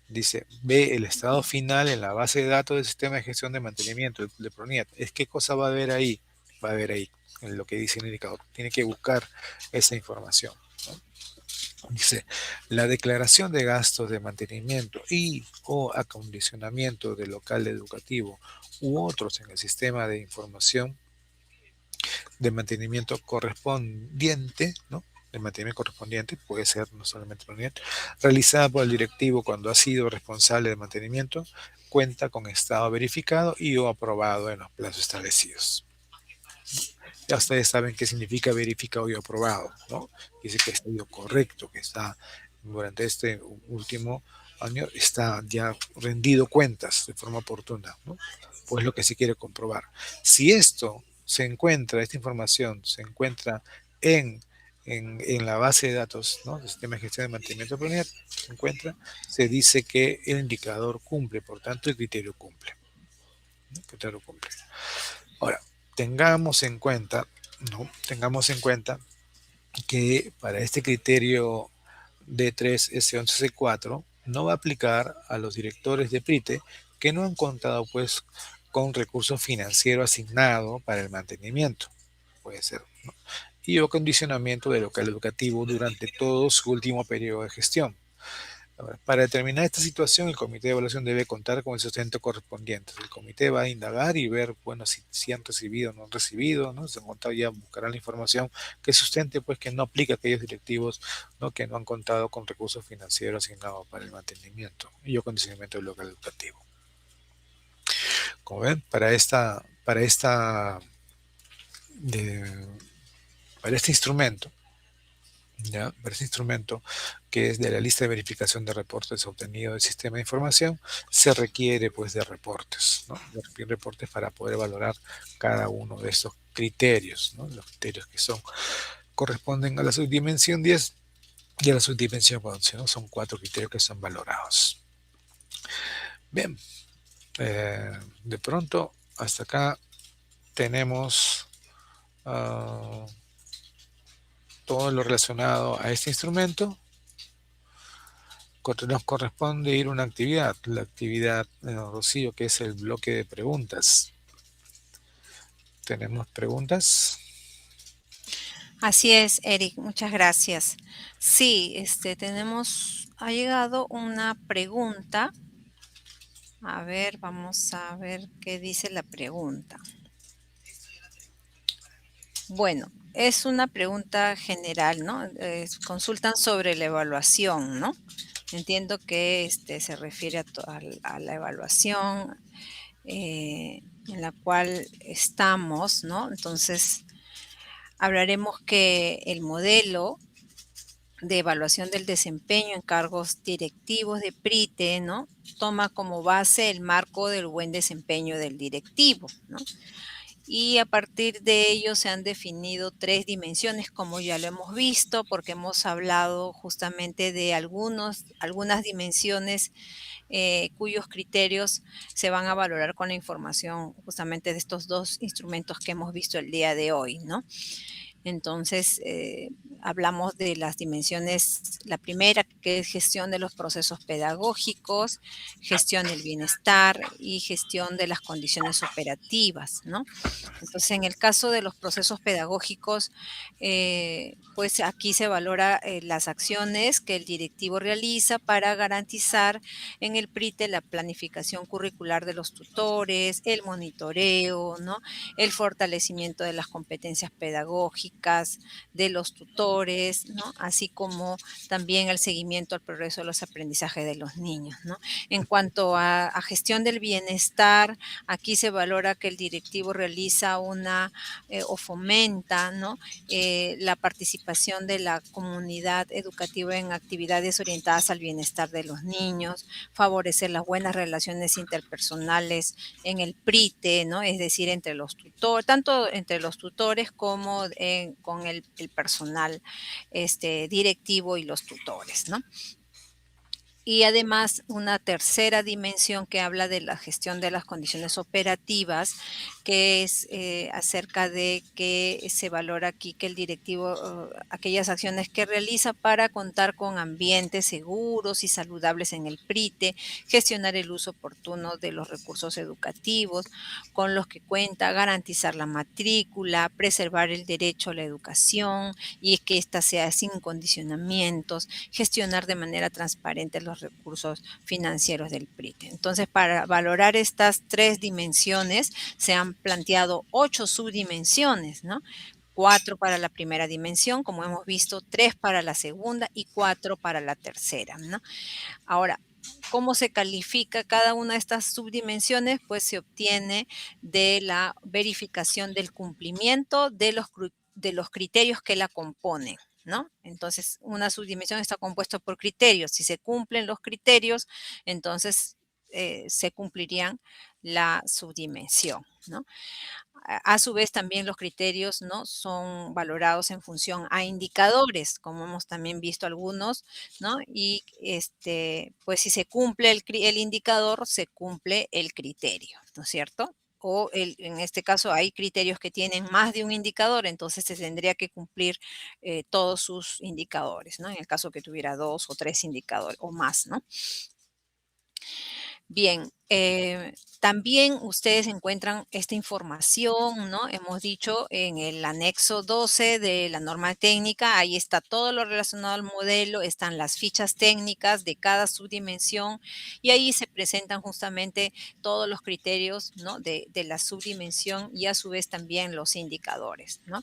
Dice, ve el estado final en la base de datos del sistema de gestión de mantenimiento de PRONIET. ¿Qué cosa va a ver ahí? Va a ver ahí en lo que dice el indicador. Tiene que buscar esa información, ¿no? Dice, la declaración de gastos de mantenimiento y o acondicionamiento del local educativo u otros en el sistema de información de mantenimiento correspondiente, ¿no? De mantenimiento correspondiente, puede ser no solamente realizada por el directivo cuando ha sido responsable de mantenimiento, cuenta con estado verificado y o aprobado en los plazos establecidos. Ya ustedes saben qué significa verificado y aprobado, ¿no? Dice que ha sido correcto, que está durante este último año, está ya rendido cuentas de forma oportuna, ¿no? Pues lo que se quiere comprobar. Si esto se encuentra, esta información se encuentra en la base de datos, ¿no? Del sistema de gestión de mantenimiento de unidad, se encuentra, se dice que el indicador cumple, por tanto el criterio cumple, ¿no? El criterio cumple. Ahora, tengamos en cuenta, ¿no? Tengamos en cuenta que para este criterio D3, S11, C4 no va a aplicar a los directores de PRITE que no han contado pues con recursos financieros asignados para el mantenimiento, puede ser, ¿no? Y o condicionamiento del local educativo durante todo su último periodo de gestión. Para determinar esta situación, el comité de evaluación debe contar con el sustento correspondiente. El comité va a indagar y ver, bueno, si han recibido o no han recibido, ¿no? Se han contado, ya buscarán la información que sustente, pues, que no aplica a aquellos directivos, ¿no? Que no han contado con recursos financieros asignados para el mantenimiento y acondicionamiento del local educativo. Como ven, para este instrumento, ¿ya? Para este instrumento, que es de la lista de verificación de reportes obtenidos del sistema de información, se requiere pues de reportes, ¿no? De reportes para poder valorar cada uno de estos criterios, ¿no? Los criterios que corresponden a la subdimensión 10 y a la subdimensión 11, ¿no? Son 4 criterios que son valorados. Bien, De pronto, hasta acá tenemos ah, todo lo relacionado a este instrumento. Nos corresponde ir a una actividad, la actividad, Rocío, que es el bloque de preguntas. ¿Tenemos preguntas? Así es, Eric, muchas gracias. Sí, ha llegado una pregunta. A ver, vamos a ver qué dice la pregunta. Bueno, es una pregunta general, ¿no? Consultan sobre la evaluación, ¿no? Entiendo que se refiere a la evaluación en la cual estamos, ¿no? Entonces, hablaremos que el modelo de evaluación del desempeño en cargos directivos de PRITE, ¿no? Toma como base el marco del buen desempeño del directivo, ¿no? Y a partir de ello se han definido 3 dimensiones, como ya lo hemos visto, porque hemos hablado justamente de algunas dimensiones cuyos criterios se van a valorar con la información justamente de estos 2 instrumentos que hemos visto el día de hoy, ¿no? Entonces, hablamos de las dimensiones, la primera que es gestión de los procesos pedagógicos, gestión del bienestar y gestión de las condiciones operativas, ¿no? Entonces, en el caso de los procesos pedagógicos, pues aquí se valora las acciones que el directivo realiza para garantizar en el PRITE la planificación curricular de los tutores, el monitoreo, ¿no? El fortalecimiento de las competencias pedagógicas de los tutores, ¿no? Así como también el seguimiento al progreso de los aprendizajes de los niños, ¿no? En cuanto a gestión del bienestar, aquí se valora que el directivo realiza o fomenta, ¿no? La participación de la comunidad educativa en actividades orientadas al bienestar de los niños, favorecer las buenas relaciones interpersonales en el PRITE, ¿no? Es decir, entre los tutores, tanto entre los tutores como con el personal directivo y los tutores, ¿no? Y además una tercera dimensión que habla de la gestión de las condiciones operativas, que es acerca de que se valora aquí que el directivo, aquellas acciones que realiza para contar con ambientes seguros y saludables en el PRITE, gestionar el uso oportuno de los recursos educativos con los que cuenta, garantizar la matrícula, preservar el derecho a la educación y que ésta sea sin condicionamientos, gestionar de manera transparente los recursos financieros del PRITE. Entonces, para valorar estas 3 dimensiones, se han planteado 8 subdimensiones, ¿no? 4 para la primera dimensión, como hemos visto, 3 para la segunda y 4 para la tercera, ¿no? Ahora, ¿cómo se califica cada una de estas subdimensiones? Pues se obtiene de la verificación del cumplimiento de los criterios que la componen, ¿no? Entonces, una subdimensión está compuesta por criterios. Si se cumplen los criterios, entonces se cumplirían la subdimensión, ¿no? A su vez, también los criterios, ¿no? Son valorados en función a indicadores, como hemos también visto algunos, ¿no? Y pues si se cumple el indicador, se cumple el criterio, ¿no es cierto? En este caso hay criterios que tienen más de un indicador, entonces se tendría que cumplir todos sus indicadores, ¿no? En el caso que tuviera 2 o 3 indicadores o más, ¿no? Bien, también ustedes encuentran esta información, ¿no? Hemos dicho en el anexo 12 de la norma técnica, ahí está todo lo relacionado al modelo, están las fichas técnicas de cada subdimensión y ahí se presentan justamente todos los criterios, ¿no? De la subdimensión y a su vez también los indicadores, ¿no?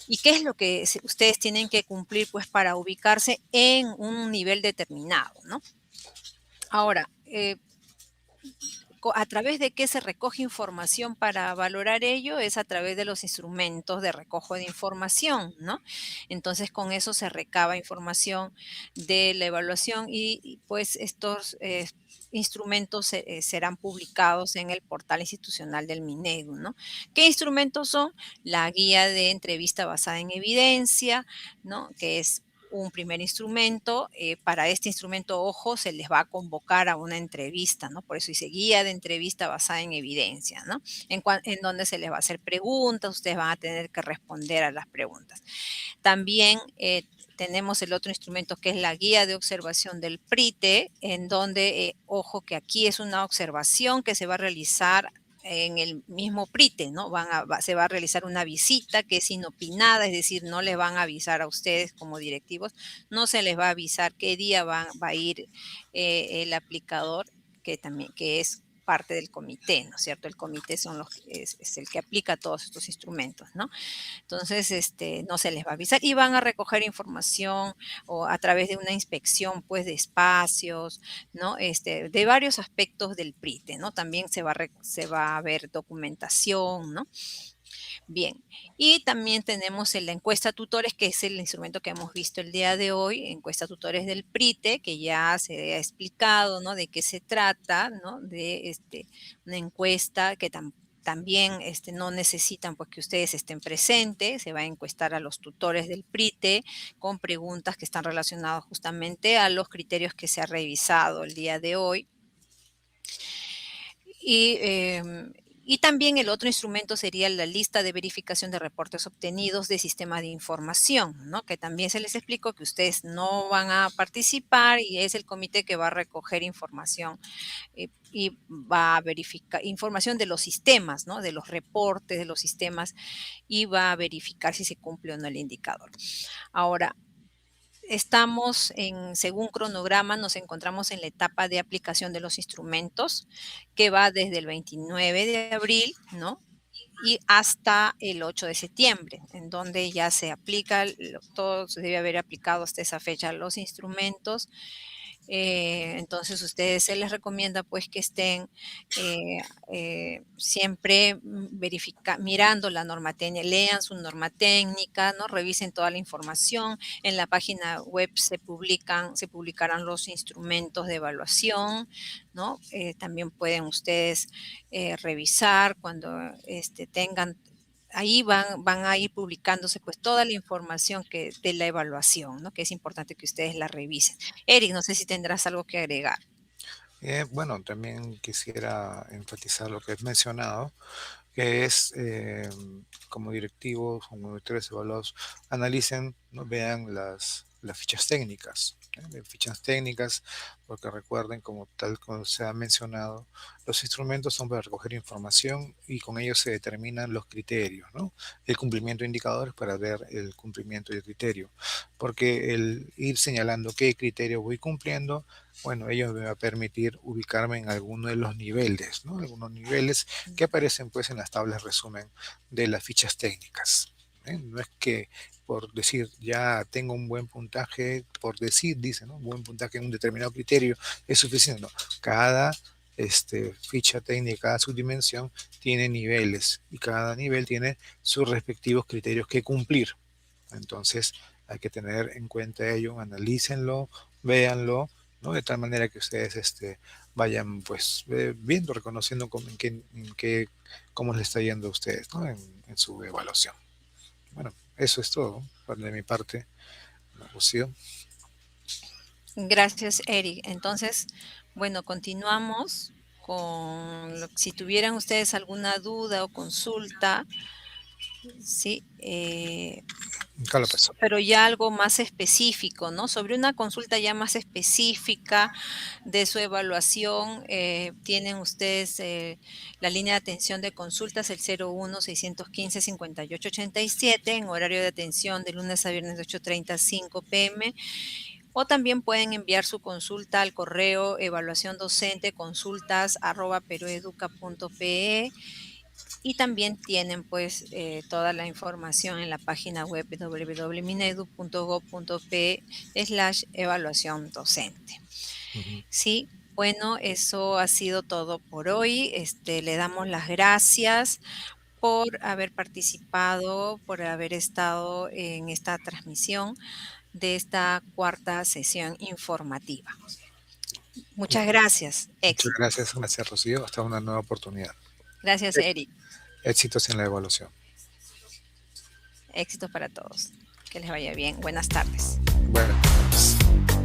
¿Y qué es lo que ustedes tienen que cumplir pues para ubicarse en un nivel determinado, ¿no? Ahora, ¿a través de qué se recoge información para valorar ello? Es a través de los instrumentos de recojo de información, ¿no? Entonces, con eso se recaba información de la evaluación pues estos instrumentos serán publicados en el portal institucional del Minedu, ¿no? ¿Qué instrumentos son? La guía de entrevista basada en evidencia, ¿no? Que es un primer instrumento. Para este instrumento, ojo, se les va a convocar a una entrevista, ¿no? Por eso dice guía de entrevista basada en evidencia, ¿no? En donde se les va a hacer preguntas, ustedes van a tener que responder a las preguntas. También tenemos el otro instrumento que es la guía de observación del PRITE, en donde, ojo, que aquí es una observación que se va a realizar en el mismo PRITE, ¿no? Se va a realizar una visita que es inopinada, es decir, no les van a avisar a ustedes como directivos, no se les va a avisar qué día va a ir el aplicador, que es parte del comité, ¿no es cierto? El comité es el que aplica todos estos instrumentos, ¿no? Entonces, no se les va a avisar y van a recoger información o a través de una inspección, pues, de espacios, ¿no? De varios aspectos del PRITE, ¿no? También se va a ver documentación, ¿no? Bien, y también tenemos la encuesta tutores, que es el instrumento que hemos visto el día de hoy, encuesta tutores del PRITE, que ya se ha explicado, ¿no? De qué se trata, ¿no? De una encuesta que también no necesitan pues que ustedes estén presentes, se va a encuestar a los tutores del PRITE con preguntas que están relacionadas justamente a los criterios que se ha revisado el día de hoy. Y también el otro instrumento sería la lista de verificación de reportes obtenidos de sistema de información, ¿no? Que también se les explicó que ustedes no van a participar y es el comité que va a recoger información y va a verificar información de los sistemas, ¿no? De los reportes de los sistemas y va a verificar si se cumple o no el indicador. Ahora, según cronograma, nos encontramos en la etapa de aplicación de los instrumentos, que va desde el 29 de abril, ¿no? Y hasta el 8 de septiembre, en donde ya se aplica, todo se debe haber aplicado hasta esa fecha los instrumentos. Entonces, ustedes se les recomienda pues que estén siempre mirando la norma técnica, lean su norma técnica, ¿no? Revisen toda la información. En la página web se publicarán los instrumentos de evaluación, ¿no? También pueden ustedes revisar cuando tengan. Ahí van a ir publicándose pues toda la información de la evaluación, ¿no? Que es importante que ustedes la revisen. Eric, no sé si tendrás algo que agregar. Bueno, también quisiera enfatizar lo que has mencionado, que es como directivos, como directores evaluados, analicen, ¿no? Vean las fichas técnicas, fichas técnicas, porque recuerden, como tal como se ha mencionado, los instrumentos son para recoger información y con ellos se determinan los criterios, ¿no? El cumplimiento de indicadores para ver el cumplimiento del criterio, porque el ir señalando qué criterio voy cumpliendo, bueno, ello me va a permitir ubicarme en alguno de los niveles, ¿no? Algunos niveles que aparecen pues en las tablas resumen de las fichas técnicas. No es que por decir ya tengo un buen puntaje, por decir, dice, ¿no? Un buen puntaje en un determinado criterio es suficiente. No, cada ficha técnica, cada subdimensión tiene niveles y cada nivel tiene sus respectivos criterios que cumplir. Entonces hay que tener en cuenta ello, analícenlo, véanlo, ¿no? De tal manera que ustedes vayan pues viendo, reconociendo cómo les está yendo a ustedes, ¿no? En su evaluación. Bueno, eso es todo de mi parte, Rocío. Gracias, Eric. Entonces, bueno, continuamos si tuvieran ustedes alguna duda o consulta, sí, Carlos, pues. pero ya algo más específico, ¿no? Sobre una consulta ya más específica de su evaluación, tienen ustedes la línea de atención de consultas, el 01-615-5887, en horario de atención de lunes a viernes de 8:30 a 5 p.m. O también pueden enviar su consulta al correo evaluaciondocente consultas@peroeduca.pe. Y también tienen pues toda la información en la página web www.minedu.gov.pe/evaluación docente. Sí, bueno, eso ha sido todo por hoy. Le damos las gracias por haber participado, por haber estado en esta transmisión de esta cuarta sesión informativa. Muchas gracias. Muchas Éxito. gracias, Rocío. Hasta una nueva oportunidad. Gracias, Eric. Éxitos en la evaluación. Éxitos para todos. Que les vaya bien. Buenas tardes. Buenas noches.